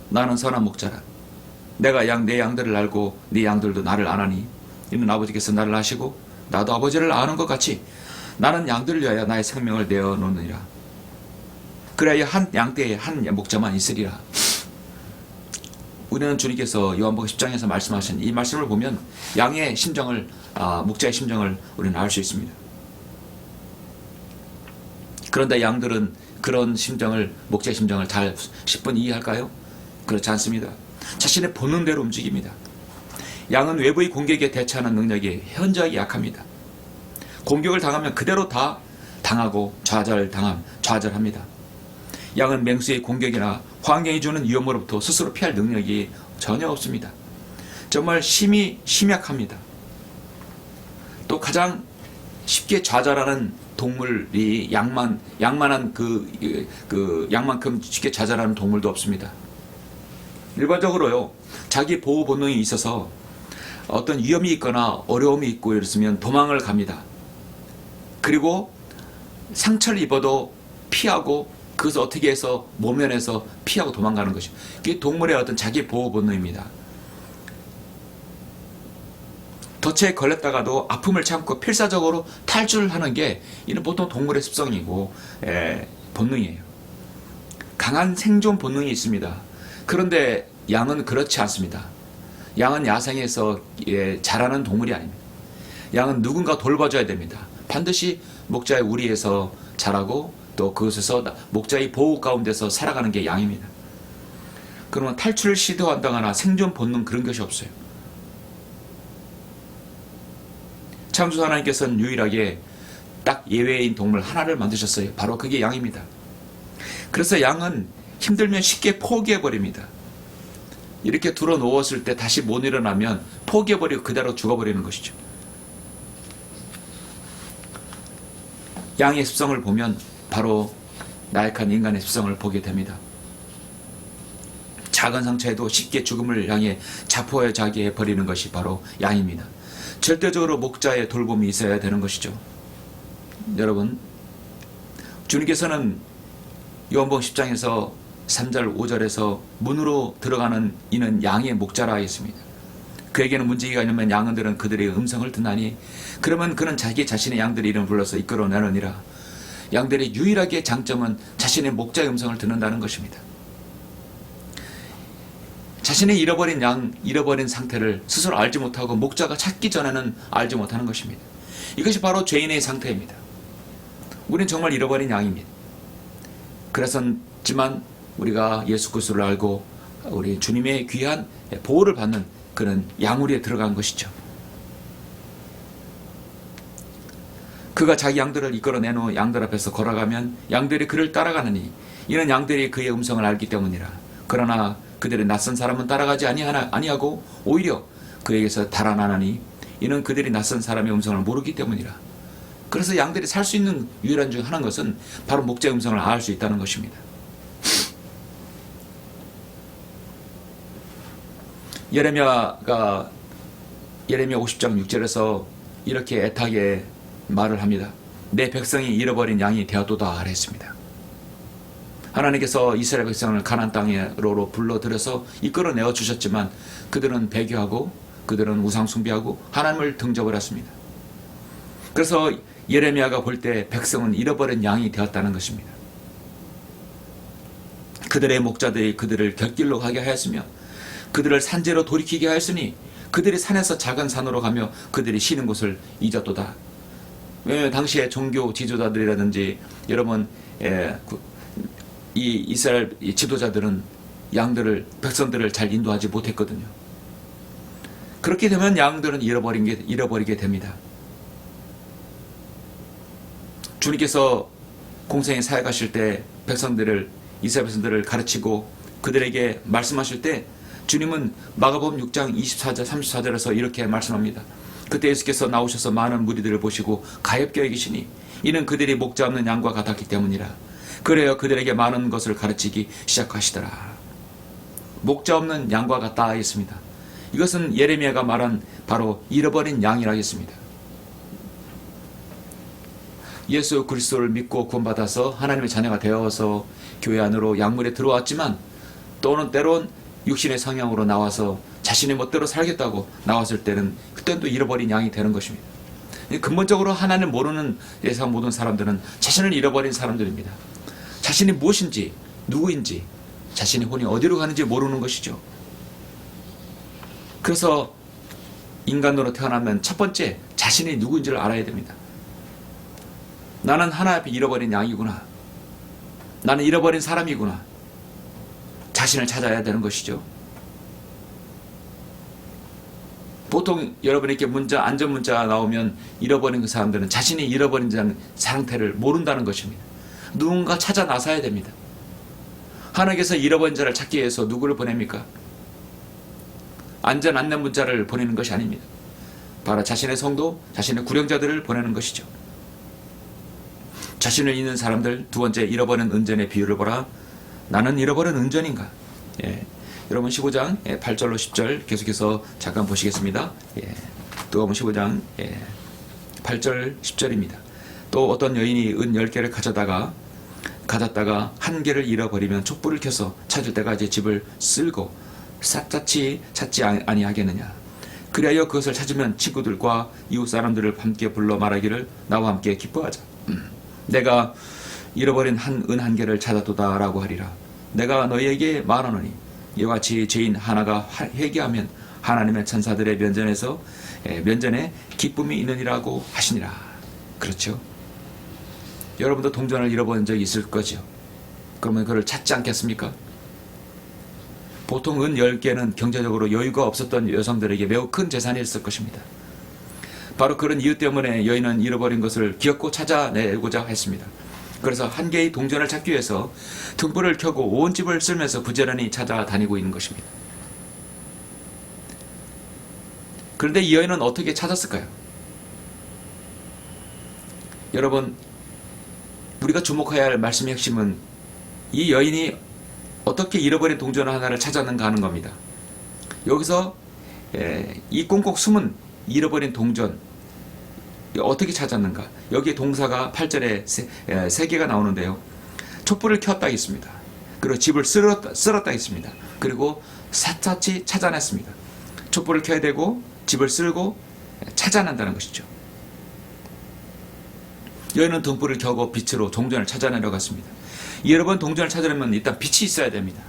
나는 선한 목자라. 내가 내 양들을 알고 네 양들도 나를 아나니 이는 아버지께서 나를 아시고 나도 아버지를 아는 것 같이 나는 양들을 위하여 나의 생명을 내어놓느니라. 그래야 한 양떼에 한 목자만 있으리라. 우리는 주님께서 요한복음 10장에서 말씀하신 이 말씀을 보면 양의 심정을, 목자의 심정을 우리는 알 수 있습니다. 그런데 양들은 그런 심정을, 목자의 심정을 잘 10분 이해할까요? 그렇지 않습니다. 자신의 본능대로 움직입니다. 양은 외부의 공격에 대처하는 능력이 현저하게 약합니다. 공격을 당하면 그대로 다 당하고 좌절합니다. 양은 맹수의 공격이나 환경이 주는 위험으로부터 스스로 피할 능력이 전혀 없습니다. 정말 심약합니다. 또 가장 쉽게 좌절하는 동물이 양만큼 쉽게 좌절하는 동물도 없습니다. 일반적으로요, 자기 보호 본능이 있어서 어떤 위험이 있거나 어려움이 있고 이랬으면 도망을 갑니다. 그리고 상처를 입어도 피하고 그것을 어떻게 해서 모면해서 피하고 도망가는 것이 이게 동물의 어떤 자기 보호 본능입니다. 덫에 걸렸다가도 아픔을 참고 필사적으로 탈출하는 게 이는 보통 동물의 습성이고 본능이에요. 강한 생존 본능이 있습니다. 그런데 양은 그렇지 않습니다. 양은 야생에서 자라는 동물이 아닙니다. 양은 누군가 돌봐줘야 됩니다. 반드시 목자의 우리에서 자라고 또 그것에서 목자의 보호 가운데서 살아가는 게 양입니다. 그러면 탈출을 시도한다거나 생존 본능 그런 것이 없어요. 창조주 하나님께서는 유일하게 딱 예외인 동물 하나를 만드셨어요. 바로 그게 양입니다. 그래서 양은 힘들면 쉽게 포기해버립니다. 이렇게 들어 누웠을 때 다시 못 일어나면 포기해버리고 그대로 죽어버리는 것이죠. 양의 습성을 보면 바로 나약한 인간의 습성을 보게 됩니다. 작은 상처에도 쉽게 죽음을 향해 자포자기해 버리는 것이 바로 양입니다. 절대적으로 목자의 돌봄이 있어야 되는 것이죠. 여러분, 주님께서는 요한복음 10장에서 3절 5절에서 문으로 들어가는 이는 양의 목자라 했습니다. 그에게는 문지기가 있으면 양들은 그들의 음성을 듣나니 그러면 그는 자기 자신의 양들의 이름을 불러서 이끌어내느니라. 양들의 유일하게 장점은 자신의 목자의 음성을 듣는다는 것입니다. 자신의 잃어버린 양, 잃어버린 상태를 스스로 알지 못하고 목자가 찾기 전에는 알지 못하는 것입니다. 이것이 바로 죄인의 상태입니다. 우리는 정말 잃어버린 양입니다. 그래서지만 우리가 예수 그리스도를 알고 우리 주님의 귀한 보호를 받는 그런 양우리에 들어간 것이죠. 그가 자기 양들을 이끌어낸 후 양들 앞에서 걸어가면 양들이 그를 따라가느니 이는 양들이 그의 음성을 알기 때문이라. 그러나 그들의 낯선 사람은 따라가지 아니하고 오히려 그에게서 달아나나니 이는 그들이 낯선 사람의 음성을 모르기 때문이라. 그래서 양들이 살 수 있는 유일한 중 하나인 것은 바로 목자의 음성을 알 수 있다는 것입니다. 예레미야 50장 6절에서 이렇게 애타게 말을 합니다. 내 백성이 잃어버린 양이 되었도다 했습니다. 하나님께서 이스라엘 백성을 가나안 땅으로 불러들여서 이끌어내어 주셨지만 그들은 배교하고 그들은 우상 숭배하고 하나님을 등져버렸습니다. 그래서 예레미야가 볼 때 백성은 잃어버린 양이 되었다는 것입니다. 그들의 목자들이 그들을 곁길로 가게 하였으며 그들을 산지로 돌이키게 하였으니 그들이 산에서 작은 산으로 가며 그들이 쉬는 곳을 잊었도다. 왜냐하면 당시에 종교 지도자들이라든지 여러분 이 이스라엘 지도자들은 양들을 백성들을 잘 인도하지 못했거든요. 그렇게 되면 양들은 잃어버리게 됩니다. 주님께서 공생에 사역하실 때 이스라엘 백성들을 가르치고 그들에게 말씀하실 때 주님은 마가복음 6장 24절 34절에서 이렇게 말씀합니다. 그때 예수께서 나오셔서 많은 무리들을 보시고 가엾게 여기시니 이는 그들이 목자 없는 양과 같았기 때문이라. 그래야 그들에게 많은 것을 가르치기 시작하시더라. 목자 없는 양과 같다 했습니다. 이것은 예레미야가 말한 바로 잃어버린 양이라 했습니다. 예수 그리스도를 믿고 구원받아서 하나님의 자녀가 되어서 교회 안으로 양물에 들어왔지만 또는 때론 육신의 성향으로 나와서 자신의 멋대로 살겠다고 나왔을 때는 그때는 또 잃어버린 양이 되는 것입니다. 근본적으로 하나님 모르는 세상 모든 사람들은 자신을 잃어버린 사람들입니다. 자신이 무엇인지 누구인지 자신의 혼이 어디로 가는지 모르는 것이죠. 그래서 인간으로 태어나면 첫 번째 자신이 누구인지를 알아야 됩니다. 나는 하나님 앞에 잃어버린 양이구나. 나는 잃어버린 사람이구나. 자신을 찾아야 되는 것이죠. 보통 여러분에게 안전 문자 나오면 잃어버린 그 사람들은 자신이 잃어버린 상태를 모른다는 것입니다. 누군가 찾아 나서야 됩니다. 하나님께서 잃어버린 자를 찾기 위해서 누구를 보냅니까? 안전 안내 문자를 보내는 것이 아닙니다. 바로 자신의 성도, 자신의 구령자들을 보내는 것이죠. 자신을 잃는 사람들, 두 번째 잃어버린 은전의 비유를 보라. 나는 잃어버린 은전인가? 여러분 15장 8절로 10절 계속해서 잠깐 보시겠습니다. 누가복음 15장 8절 10절입니다. 또 어떤 여인이 은 10개를 가져다가 한 개를 잃어버리면 촛불을 켜서 찾을 때까지 집을 쓸고 샅샅이 찾지 아니하겠느냐. 그리하여 그것을 찾으면 친구들과 이웃 사람들을 함께 불러 말하기를 나와 함께 기뻐하자. 내가 잃어버린 은 한 개를 찾았도다 라고 하리라. 내가 너희에게 말하노니 이와 같이 죄인 하나가 회개하면 하나님의 천사들의 면전에 기쁨이 있느니라고 하시니라. 그렇죠? 여러분도 동전을 잃어버린 적이 있을 거죠. 그러면 그걸 찾지 않겠습니까? 보통 은 10개는 경제적으로 여유가 없었던 여성들에게 매우 큰 재산이었을 것입니다. 바로 그런 이유 때문에 여인은 잃어버린 것을 기어코 찾아내고자 했습니다. 그래서 한 개의 동전을 찾기 위해서 등불을 켜고 온 집을 쓸면서 부지런히 찾아다니고 있는 것입니다. 그런데 이 여인은 어떻게 찾았을까요? 여러분, 우리가 주목해야 할 말씀의 핵심은 이 여인이 어떻게 잃어버린 동전 하나를 찾았는가 하는 겁니다. 여기서 이 꽁꽁 숨은 잃어버린 동전 어떻게 찾았는가? 여기에 동사가 8절에 3개가 나오는데요. 촛불을 켰다 있습니다. 그리고 집을 쓸었다 있습니다. 그리고 샅샅이 찾아냈습니다. 촛불을 켜야 되고 집을 쓸고 찾아낸다는 것이죠. 여인은 등불을 켜고 빛으로 동전을 찾아내려 갔습니다. 여러분, 동전을 찾으려면 일단 빛이 있어야 됩니다.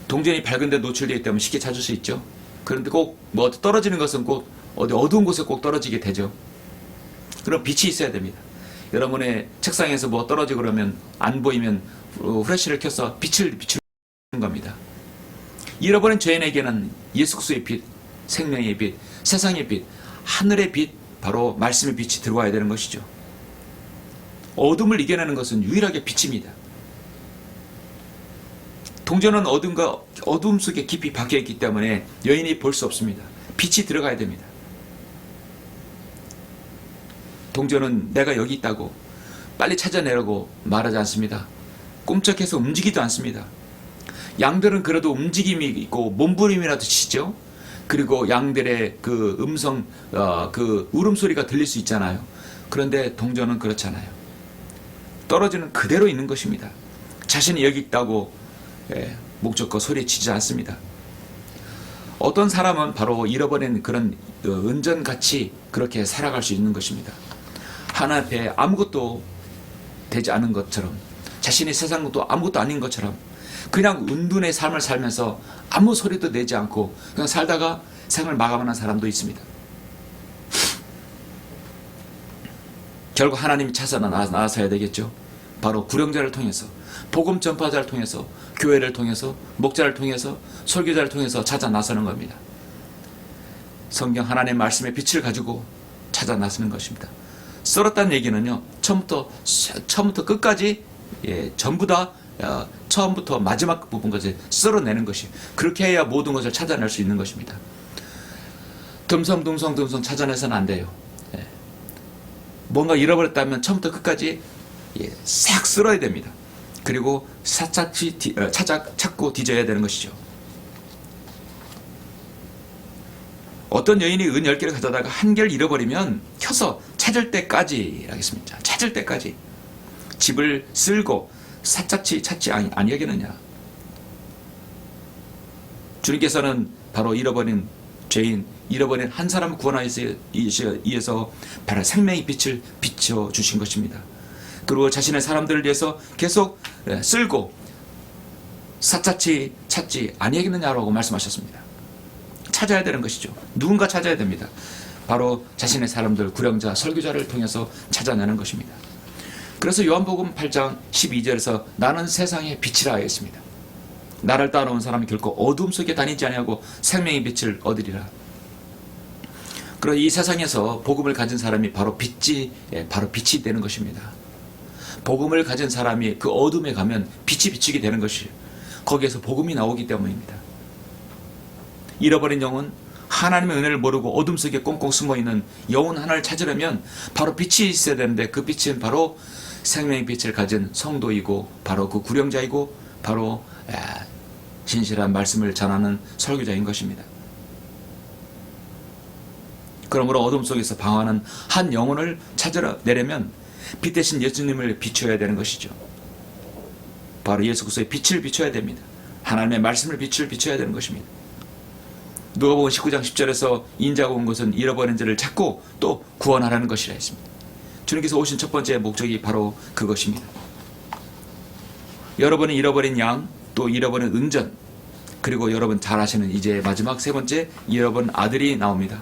동전이 밝은 데 노출되어 있다면 쉽게 찾을 수 있죠. 그런데 꼭 뭐 떨어지는 것은 꼭 어디 어두운 곳에 꼭 떨어지게 되죠. 그럼 빛이 있어야 됩니다. 여러분의 책상에서 뭐 떨어지고 그러면 안 보이면 후레쉬를 켜서 빛을 비추는 겁니다. 잃어버린 죄인에게는 예수 그리스도의 빛, 생명의 빛, 세상의 빛, 하늘의 빛, 바로 말씀의 빛이 들어와야 되는 것이죠. 어둠을 이겨내는 것은 유일하게 빛입니다. 동전은 어둠 속에 깊이 박혀있기 때문에 여인이 볼 수 없습니다. 빛이 들어가야 됩니다. 동전은 내가 여기 있다고 빨리 찾아내라고 말하지 않습니다. 꼼짝해서 움직이지도 않습니다. 양들은 그래도 움직임이 있고 몸부림이라도 치죠. 그리고 양들의 그 음성, 그 울음소리가 들릴 수 있잖아요. 그런데 동전은 그렇잖아요. 떨어지는 그대로 있는 것입니다. 자신이 여기 있다고 목적껏 소리치지 않습니다. 어떤 사람은 바로 잃어버린 그런 은전같이 그렇게 살아갈 수 있는 것입니다. 하나 앞에 아무것도 되지 않은 것처럼, 자신의 세상도 아무것도 아닌 것처럼 그냥 은둔의 삶을 살면서 아무 소리도 내지 않고 그냥 살다가 생을 마감하는 사람도 있습니다. 결국 하나님이 찾아 나서야 되겠죠. 바로 구령자를 통해서, 복음 전파자를 통해서, 교회를 통해서, 목자를 통해서, 설교자를 통해서 찾아 나서는 겁니다. 성경 하나님의 말씀의 빛을 가지고 찾아 나서는 것입니다. 썰었다는 얘기는요, 처음부터 끝까지 전부 다 처음부터 마지막 부분까지 썰어내는 것이, 그렇게 해야 모든 것을 찾아낼 수 있는 것입니다. 듬성 찾아내서는 안 돼요. 뭔가 잃어버렸다면 처음부터 끝까지 싹 쓸어야 됩니다. 그리고 샅샅이 찾고 뒤져야 되는 것이죠. 어떤 여인이 은 10개를 가져다가 한 개를 잃어버리면 켜서 찾을 때까지 하겠습니다. 찾을 때까지 집을 쓸고 샅샅이 찾지 아니하겠느냐. 주님께서는 바로 잃어버린 죄인, 잃어버린 한 사람을 구원하기 위해서 바로 생명의 빛을 비춰주신 것입니다. 그리고 자신의 사람들을 위해서 계속 쓸고 샅샅이 찾지 아니하겠느냐라고 말씀하셨습니다. 찾아야 되는 것이죠. 누군가 찾아야 됩니다. 바로 자신의 사람들, 구령자, 설교자를 통해서 찾아내는 것입니다. 그래서 요한복음 8장 12절에서 나는 세상의 빛이라 하였습니다. 나를 따라온 사람이 결코 어둠 속에 다니지 아니하고 생명의 빛을 얻으리라. 그리고 이 세상에서 복음을 가진 사람이 바로 빛이 되는 것입니다. 복음을 가진 사람이 그 어둠에 가면 빛이 비치게 되는 것이에요. 거기에서 복음이 나오기 때문입니다. 잃어버린 영혼, 하나님의 은혜를 모르고 어둠 속에 꽁꽁 숨어있는 영혼 하나를 찾으려면 바로 빛이 있어야 되는데, 그 빛은 바로 생명의 빛을 가진 성도이고 바로 그 구령자이고 바로 신실한 말씀을 전하는 설교자인 것입니다. 그러므로 어둠 속에서 방황하는 한 영혼을 찾으러 내려면 빛 대신 예수님을 비춰야 되는 것이죠. 바로 예수 그리스도의 빛을 비춰야 됩니다. 하나님의 말씀을 빛을 비춰야 되는 것입니다. 누가복음 19장 10절에서 인자가 온 것은 잃어버린 자를 찾고 또 구원하라는 것이라 했습니다. 주님께서 오신 첫 번째 목적이 바로 그것입니다. 여러분이 잃어버린 양, 또 잃어버린 은전, 그리고 여러분 잘 아시는 이제 마지막 세 번째 잃어버린 아들이 나옵니다.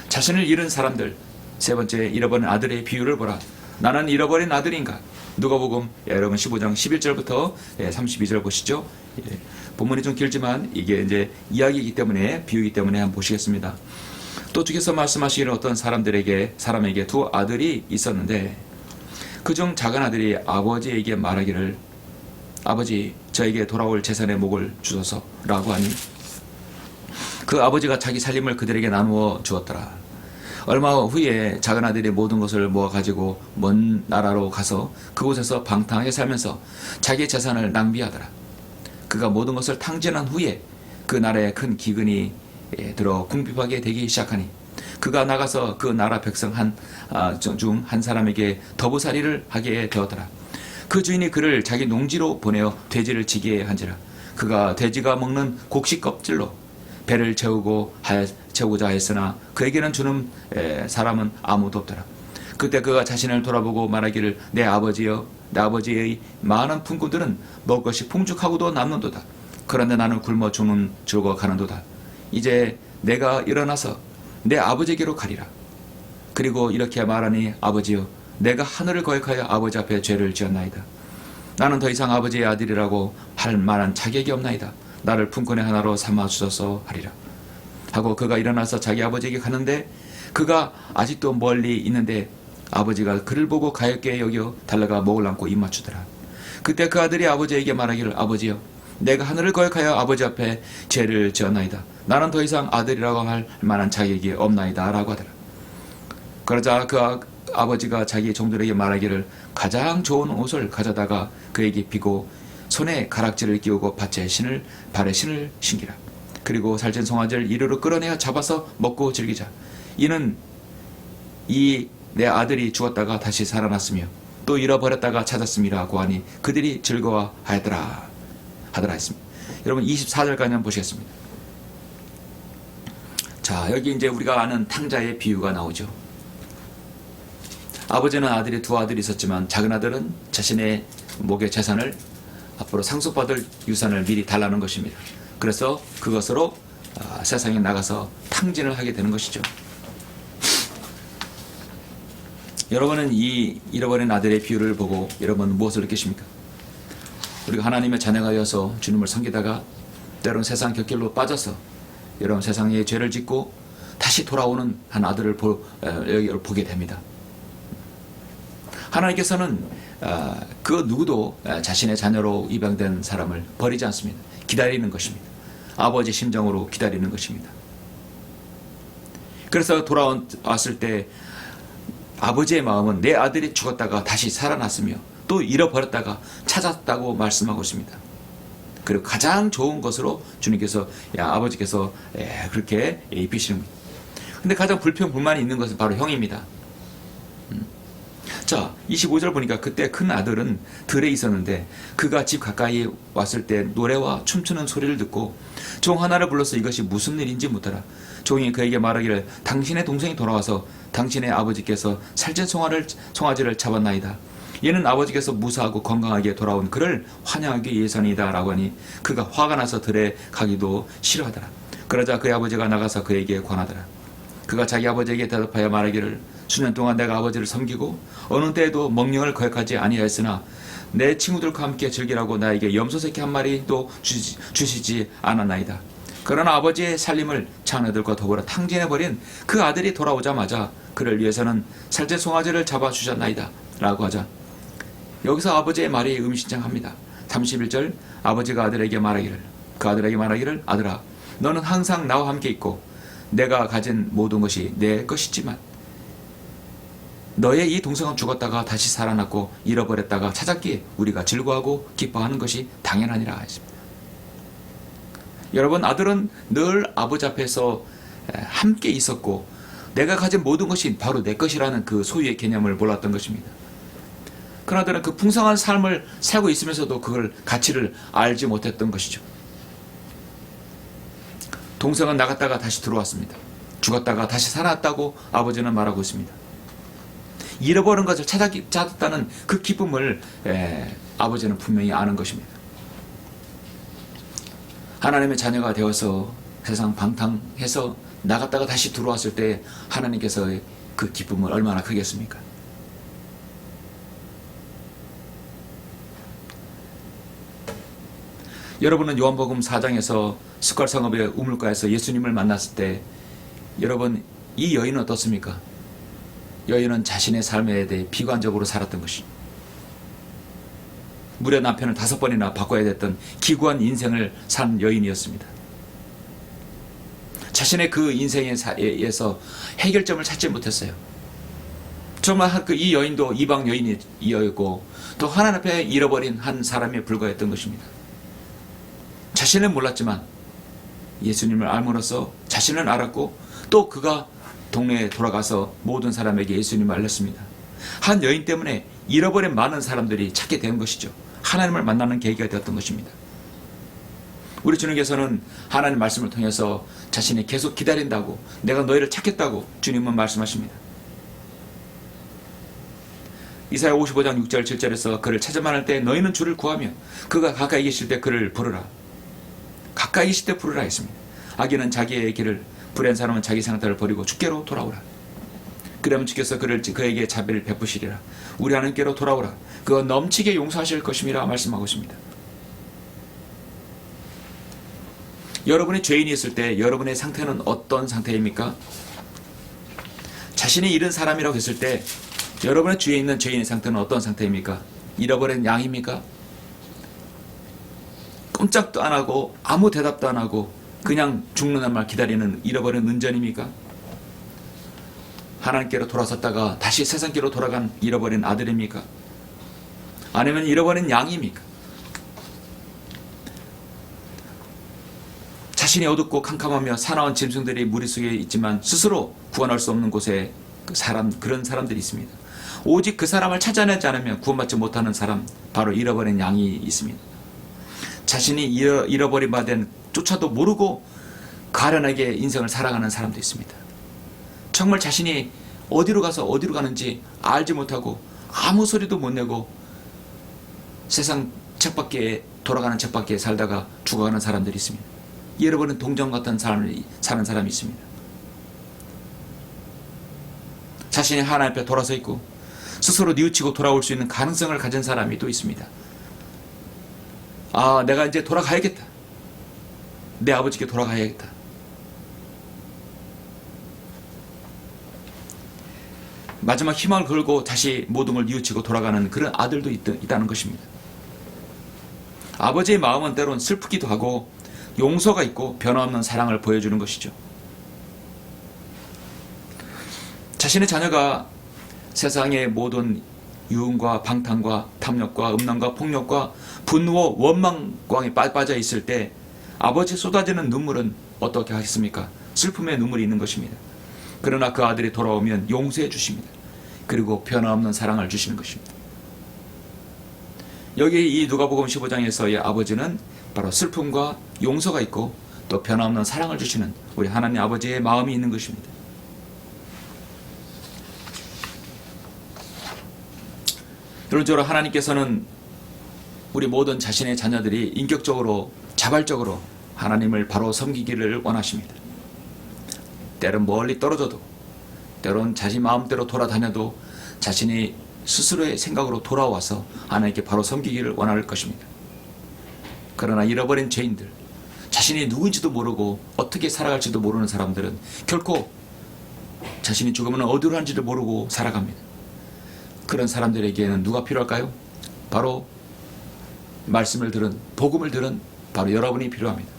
자신을 잃은 사람들, 세 번째 잃어버린 아들의 비유를 보라. 나는 잃어버린 아들인가? 누가복음 여러분 15장 11절부터 32절 보시죠. 본문이 좀 길지만 이게 이제 이야기이기 때문에, 비유이기 때문에 한번 보시겠습니다. 또 주께서 말씀하시기를 어떤 사람에게 두 아들이 있었는데 그중 작은 아들이 아버지에게 말하기를 아버지, 저에게 돌아올 재산의 목을 주소서 라고 하니 그 아버지가 자기 살림을 그들에게 나누어 주었더라. 얼마 후에 작은 아들이 모든 것을 모아 가지고 먼 나라로 가서 그곳에서 방탕하게 살면서 자기의 재산을 낭비하더라. 그가 모든 것을 탕진한 후에 그 나라에 큰 기근이 들어 궁핍하게 되기 시작하니 그가 나가서 그 나라 백성 중 한 사람에게 더부살이를 하게 되었더라. 그 주인이 그를 자기 농지로 보내어 돼지를 지게 한지라. 그가 돼지가 먹는 곡식 껍질로 배를 채우고자 했으나 그에게는 주는 사람은 아무도 없더라. 그때 그가 자신을 돌아보고 말하기를 내 아버지여, 내 아버지의 많은 품꾼들은 먹을 것이 풍족하고도 남는도다. 그런데 나는 굶어 죽어 가는도다. 이제 내가 일어나서 내 아버지에게로 가리라. 그리고 이렇게 말하니 아버지여, 내가 하늘을 거역하여 아버지 앞에 죄를 지었나이다. 나는 더 이상 아버지의 아들이라고 할 만한 자격이 없나이다. 나를 품꾼의 하나로 삼아 주소서 하리라. 하고 그가 일어나서 자기 아버지에게 가는데 그가 아직도 멀리 있는데 아버지가 그를 보고 가엾게 여겨 달려가 목을 안고 입 맞추더라. 그때 그 아들이 아버지에게 말하기를 아버지여, 내가 하늘을 거역하여 아버지 앞에 죄를 지었나이다. 나는 더 이상 아들이라고 할 만한 자격이 없나이다 라고 하더라. 그러자 그 아버지가 자기 종들에게 말하기를 가장 좋은 옷을 가져다가 그에게 입히고 손에 가락지를 끼우고 발에 신을 신기라. 그리고 살찐 송아지를 이리로 끌어내어 잡아서 먹고 즐기자. 이는 이 내 아들이 죽었다가 다시 살아났으며 또 잃어버렸다가 찾았음이라고 하니 그들이 즐거워하더라 했습니다. 여러분 24절까지 한번 보시겠습니다. 자, 여기 이제 우리가 아는 탕자의 비유가 나오죠. 아버지는 아들이 두 아들이 있었지만 작은 아들은 자신의 목의 재산을 앞으로 상속받을 유산을 미리 달라는 것입니다. 그래서 그것으로 세상에 나가서 탕진을 하게 되는 것이죠. 여러분은 이 잃어버린 아들의 비유를 보고 여러분 무엇을 느끼십니까? 우리가 하나님의 자녀가 되어서 주님을 섬기다가 때로는 세상 곁길로 빠져서 여러분 세상에 죄를 짓고 다시 돌아오는 한 아들을 보게 됩니다. 하나님께서는 그 누구도 자신의 자녀로 입양된 사람을 버리지 않습니다. 기다리는 것입니다. 아버지 심정으로 기다리는 것입니다. 그래서 돌아왔을 때 아버지의 마음은 내 아들이 죽었다가 다시 살아났으며 또 잃어버렸다가 찾았다고 말씀하고 있습니다. 그리고 가장 좋은 것으로 주님께서 아버지께서 그렇게 입히시는 겁니다. 근데 가장 불평불만이 있는 것은 바로 형입니다. 자, 25절 보니까 그때 큰 아들은 들에 있었는데 그가 집 가까이 왔을 때 노래와 춤추는 소리를 듣고 종 하나를 불러서 이것이 무슨 일인지 묻더라. 종이 그에게 말하기를 당신의 동생이 돌아와서 당신의 아버지께서 살찐 송아지를 잡았나이다. 얘는 아버지께서 무사하고 건강하게 돌아온 그를 환영하기 위해서이다 라고 하니 그가 화가 나서 들에 가기도 싫어하더라. 그러자 그의 아버지가 나가서 그에게 권하더라. 그가 자기 아버지에게 대답하여 말하기를 수년 동안 내가 아버지를 섬기고 어느 때에도 명령을 거역하지 아니하였으나 내 친구들과 함께 즐기라고 나에게 염소 새끼 한 마리도 주시지 않았나이다. 그러나 아버지의 살림을 자녀들과 더불어 탕진해버린 그 아들이 돌아오자마자 그를 위해서는 살찐 송아지를 잡아주셨나이다 라고 하자 여기서 아버지의 말이 의미심장합니다. 31절 아버지가 아들에게 말하기를 아들아, 너는 항상 나와 함께 있고 내가 가진 모든 것이 내 것이지만 너의 이 동생은 죽었다가 다시 살아났고 잃어버렸다가 찾았기에 우리가 즐거워하고 기뻐하는 것이 당연하니라 했습니다. 여러분, 아들은 늘 아버지 앞에서 함께 있었고 내가 가진 모든 것이 바로 내 것이라는 그 소유의 개념을 몰랐던 것입니다. 그 아들은 그 풍성한 삶을 살고 있으면서도 그걸 가치를 알지 못했던 것이죠. 동생은 나갔다가 다시 들어왔습니다. 죽었다가 다시 살아났다고 아버지는 말하고 있습니다. 잃어버린 것을 찾았다는 그 기쁨을 아버지는 분명히 아는 것입니다. 하나님의 자녀가 되어서 세상 방탕해서 나갔다가 다시 들어왔을 때 하나님께서 그 기쁨을 얼마나 크겠습니까? 여러분은 요한복음 4장에서 스칼성읍의 우물가에서 예수님을 만났을 때 여러분, 이 여인은 어떻습니까? 여인은 자신의 삶에 대해 비관적으로 살았던 것입니다. 무려 남편을 5번이나 바꿔야 됐던 기구한 인생을 산 여인이었습니다. 자신의 그 인생에서 해결점을 찾지 못했어요. 정말 이 여인도 이방 여인이었고 또 하나님 앞에 잃어버린 한 사람에 불과했던 것입니다. 자신은 몰랐지만 예수님을 알므로써 자신은 알았고 또 그가 동네에 돌아가서 모든 사람에게 예수님을 알렸습니다. 한 여인 때문에 잃어버린 많은 사람들이 찾게 된 것이죠. 하나님을 만나는 계기가 되었던 것입니다. 우리 주님께서는 하나님 말씀을 통해서 자신이 계속 기다린다고, 내가 너희를 찾겠다고 주님은 말씀하십니다. 이사야 55장 6절 7절에서 그를 찾아만 할 때 너희는 주를 구하며 그가 가까이 계실 때 그를 부르라. 가까이 계실 때 부르라 했습니다. 악인은 자기의 길을, 불의한 사람은 자기 상태를 버리고 주께로 돌아오라. 그러면 주께서 그에게 자비를 베푸시리라. 우리 하나님께로 돌아오라. 그가 넘치게 용서하실 것임이라 말씀하고 있습니다. 여러분이 죄인이 있을 때 여러분의 상태는 어떤 상태입니까? 자신이 잃은 사람이라고 했을 때 여러분의 주위에 있는 죄인의 상태는 어떤 상태입니까? 잃어버린 양입니까? 꼼짝도 안 하고 아무 대답도 안 하고 그냥 죽는 날만 기다리는 잃어버린 은전입니까? 하나님께로 돌아섰다가 다시 세상께로 돌아간 잃어버린 아들입니까? 아니면 잃어버린 양입니까? 자신이 어둡고 캄캄하며 사나운 짐승들이 무리 속에 있지만 스스로 구원할 수 없는 곳에 그런 사람들이 있습니다. 오직 그 사람을 찾아내지 않으면 구원받지 못하는 사람, 바로 잃어버린 양이 있습니다. 자신이 잃어버린 바 된 조차도 모르고 가련하게 인생을 살아가는 사람도 있습니다. 정말 자신이 어디로 가서 어디로 가는지 알지 못하고 아무 소리도 못 내고 세상 책밖에, 돌아가는 책밖에 살다가 죽어가는 사람들이 있습니다. 잃어버린 동정 같은 삶을 사는 사람이 있습니다. 자신이 하나님 앞에 돌아서 있고 스스로 뉘우치고 돌아올 수 있는 가능성을 가진 사람이 또 있습니다. 아, 내가 이제 돌아가야겠다. 내 아버지께 돌아가야겠다. 마지막 희망을 걸고 다시 모든 걸 뉘우치고 돌아가는 그런 아들도 있다는 것입니다. 아버지의 마음은 때론 슬프기도 하고 용서가 있고 변함없는 사랑을 보여주는 것이죠. 자신의 자녀가 세상의 모든 유흥과 방탕과 탐욕과 음란과 폭력과 분노와 원망광에 빠져 있을 때 아버지 쏟아지는 눈물은 어떻게 하겠습니까? 슬픔의 눈물이 있는 것입니다. 그러나 그 아들이 돌아오면 용서해 주십니다. 그리고 변함없는 사랑을 주시는 것입니다. 여기 이 누가복음 15장에서의 아버지는 바로 슬픔과 용서가 있고 또 변함없는 사랑을 주시는 우리 하나님 아버지의 마음이 있는 것입니다. 그런저로 하나님께서는 우리 모든 자신의 자녀들이 인격적으로 자발적으로 하나님을 바로 섬기기를 원하십니다. 때론 멀리 떨어져도, 때론 자신 마음대로 돌아다녀도 자신이 스스로의 생각으로 돌아와서 하나님께 바로 섬기기를 원할 것입니다. 그러나 잃어버린 죄인들, 자신이 누구인지도 모르고 어떻게 살아갈지도 모르는 사람들은 결코 자신이 죽으면 어디로 한지를 모르고 살아갑니다. 그런 사람들에게는 누가 필요할까요? 바로 말씀을 들은, 복음을 들은 바로 여러분이 필요합니다.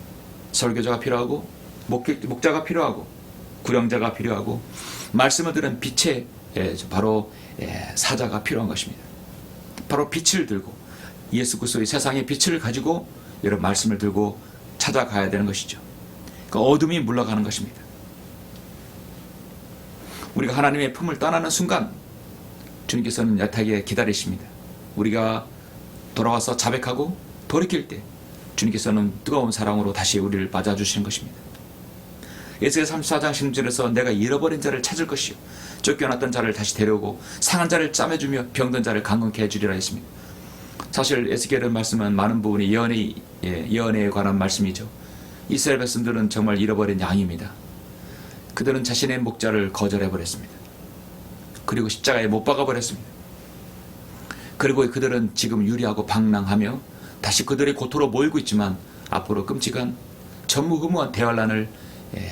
설교자가 필요하고 목자가 필요하고 구령자가 필요하고 말씀을 들은 빛의 바로 사자가 필요한 것입니다. 바로 빛을 들고 예수 그리스도의 세상의 빛을 가지고 여러분 말씀을 들고 찾아가야 되는 것이죠. 그 어둠이 물러가는 것입니다. 우리가 하나님의 품을 떠나는 순간 주님께서는 애타게 기다리십니다. 우리가 돌아와서 자백하고 돌이킬 때 주님께서는 뜨거운 사랑으로 다시 우리를 맞아주시는 것입니다. 에스겔 34장 16절에서 내가 잃어버린 자를 찾을 것이요 쫓겨났던 자를 다시 데려오고 상한 자를 짜매주며 병든 자를 강건케 해주리라 했습니다. 사실 에스겔의 말씀은 많은 부분이 예언에 관한 말씀이죠. 이스라엘 백성들은 정말 잃어버린 양입니다. 그들은 자신의 목자를 거절해버렸습니다. 그리고 십자가에 못 박아버렸습니다. 그리고 그들은 지금 유리하고 방랑하며 다시 그들의 고토로 모이고 있지만 앞으로 끔찍한 전무후무한 대환란을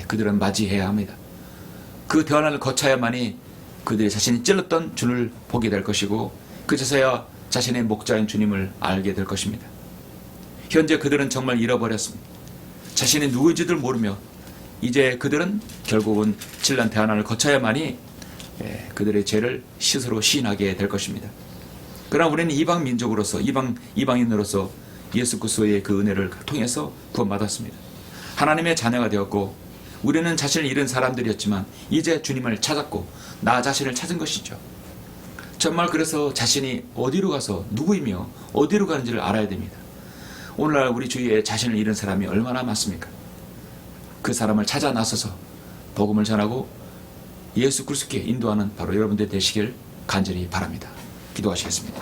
그들은 맞이해야 합니다. 그 대환란을 거쳐야만이 그들이 자신이 찔렀던 주를 보게 될 것이고 그제서야 자신의 목자인 주님을 알게 될 것입니다. 현재 그들은 정말 잃어버렸습니다. 자신이 누구인지를 모르며 이제 그들은 결국은 진란 대환란을 거쳐야만이 그들의 죄를 스스로 시인하게 될 것입니다. 그러나 우리는 이방 민족으로서 이방인으로서 예수 그리스도의 그 은혜를 통해서 구원받았습니다. 하나님의 자녀가 되었고 우리는 자신을 잃은 사람들이었지만 이제 주님을 찾았고 나 자신을 찾은 것이죠. 정말 그래서 자신이 어디로 가서 누구이며 어디로 가는지를 알아야 됩니다. 오늘날 우리 주위에 자신을 잃은 사람이 얼마나 많습니까? 그 사람을 찾아 나서서 복음을 전하고 예수 그리스도께 인도하는 바로 여러분들 되시길 간절히 바랍니다. 기도하시겠습니다.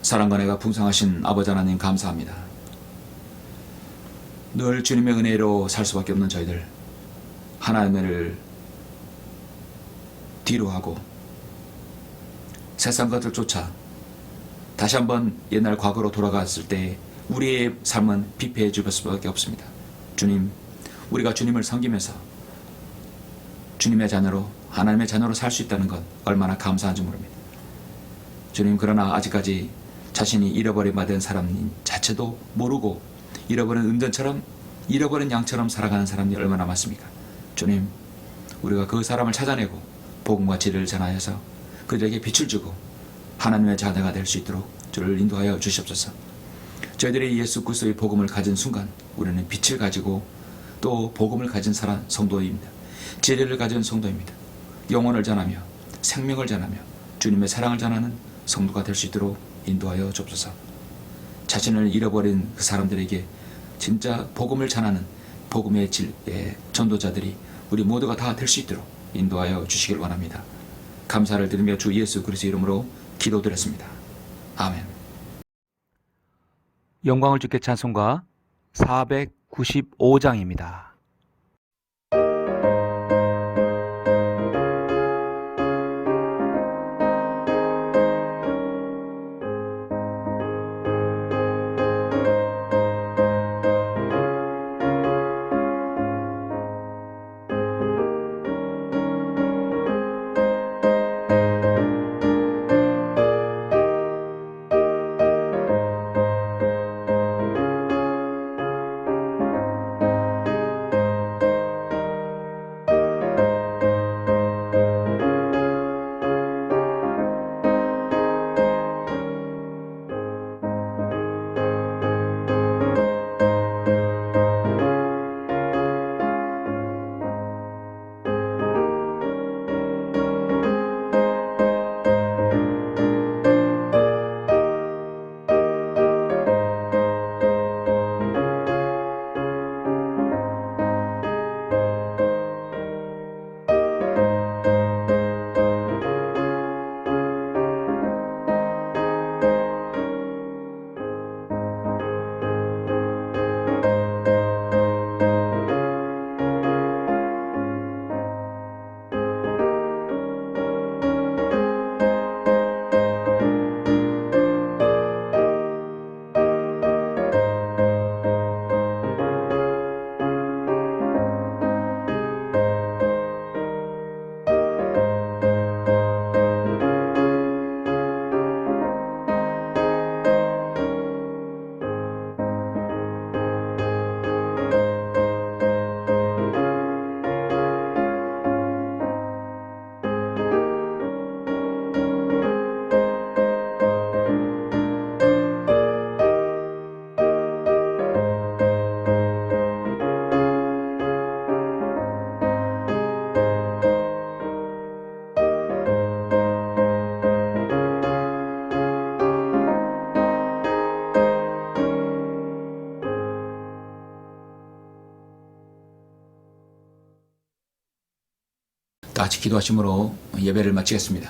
사랑과 은혜가 풍성하신 아버지 하나님 감사합니다. 늘 주님의 은혜로 살 수밖에 없는 저희들 하나님의 은혜를 뒤로 하고 세상 것을 쫓아 다시 한번 옛날 과거로 돌아갔을 때 우리의 삶은 피폐해 줄 수밖에 없습니다. 주님, 우리가 주님을 섬기면서 주님의 자녀로 하나님의 자녀로 살 수 있다는 것 얼마나 감사한지 모릅니다. 주님, 그러나 아직까지 자신이 잃어버린 바 된 사람 자체도 모르고 잃어버린 은전처럼 잃어버린 양처럼 살아가는 사람이 얼마나 많습니까? 주님, 우리가 그 사람을 찾아내고 복음과 진리를 전하여서 그들에게 빛을 주고 하나님의 자녀가 될 수 있도록 저를 인도하여 주시옵소서. 저희들이 예수 그리스도의 복음을 가진 순간 우리는 빛을 가지고 또 복음을 가진 성도입니다. 진리를 가진 성도입니다. 영혼을 전하며 생명을 전하며 주님의 사랑을 전하는 성도가 될 수 있도록 인도하여 주옵소서. 자신을 잃어버린 그 사람들에게 진짜 복음을 전하는 복음의 전도자들이 우리 모두가 다 될 수 있도록 인도하여 주시길 원합니다. 감사를 드리며 주 예수 그리스도 이름으로 기도드렸습니다. 아멘. 영광을 주께 찬송가 495장입니다. 다 같이 기도하심으로 예배를 마치겠습니다.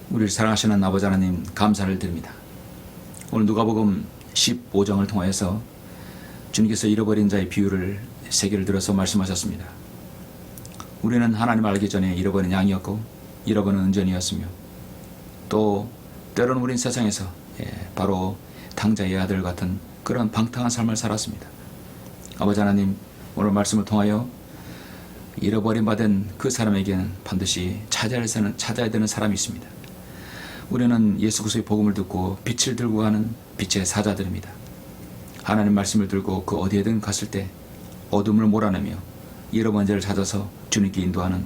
우리를 사랑하시는 아버지 하나님 감사를 드립니다. 오늘 누가복음 15장을 통하여서 주님께서 잃어버린 자의 비유를 세 개를 들어서 말씀하셨습니다. 우리는 하나님 알기 전에 잃어버린 양이었고 잃어버린 은전이었으며 또 때로는 우린 세상에서 바로 당자의 아들 같은 그런 방탕한 삶을 살았습니다. 아버지 하나님, 오늘 말씀을 통하여 잃어버림 받은 그 사람에게는 반드시 찾아야 되는 사람이 있습니다. 우리는 예수 그리스도의 복음을 듣고 빛을 들고 가는 빛의 사자들입니다. 하나님 말씀을 들고 그 어디에든 갔을 때 어둠을 몰아내며 잃어버린 자를 찾아서 주님께 인도하는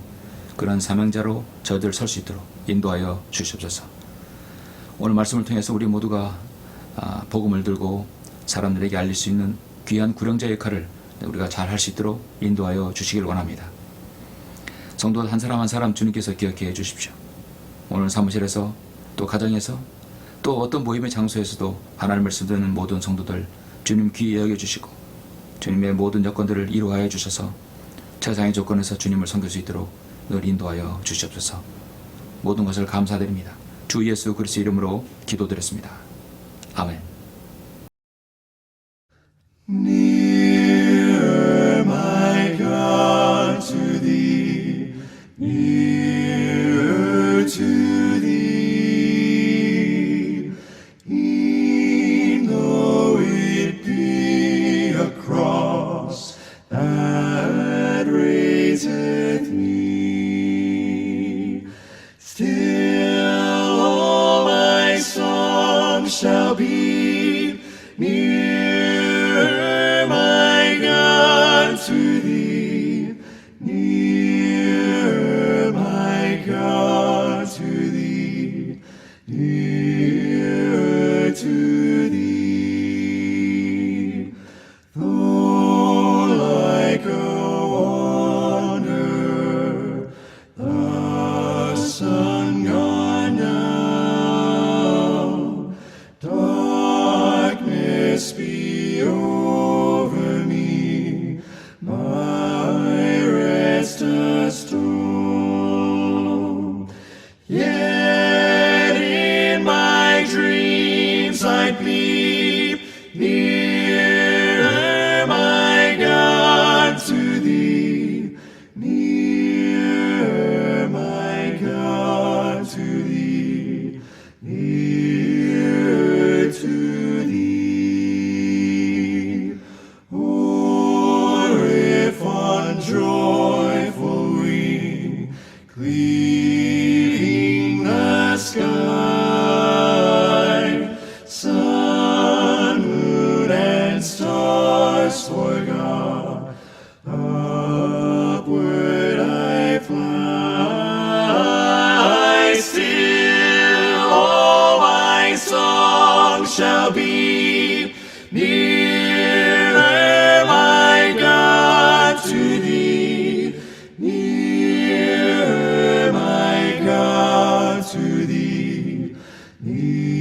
그런 사명자로 저희들 설 수 있도록 인도하여 주시옵소서. 오늘 말씀을 통해서 우리 모두가 복음을 들고 사람들에게 알릴 수 있는 귀한 구령자 역할을 우리가 잘 할 수 있도록 인도하여 주시길 원합니다. 성도 한 사람 한 사람 주님께서 기억해 주십시오. 오늘 사무실에서 또 가정에서 또 어떤 모임의 장소에서도 하나님 말씀 듣는 모든 성도들 주님 귀히 여겨주시고 주님의 모든 여건들을 이루하여 주셔서 세상의 조건에서 주님을 섬길 수 있도록 늘 인도하여 주시옵소서. 모든 것을 감사드립니다. 주 예수 그리스도 이름으로 기도드렸습니다. 아멘. Nearer, my God, to thee, nearer to thee, e'en though it be a cross that raiseth me, still all my song shall be nearer, my God, to thee, nearer, my God, to thee, nearer to thee. Though like a wanderer, the sun gone down, darkness be over me, my rest a stone. Yet in my dreams I'd be nearer, my God, to thee, nearer, my God, to thee, nearer to thee. Or if on joyful wing, cleaving the sky, sun, moon, and stars forgot, upward I fly, still all my song shall be nearer, my God, to thee, nearer, my God, to thee, nearer.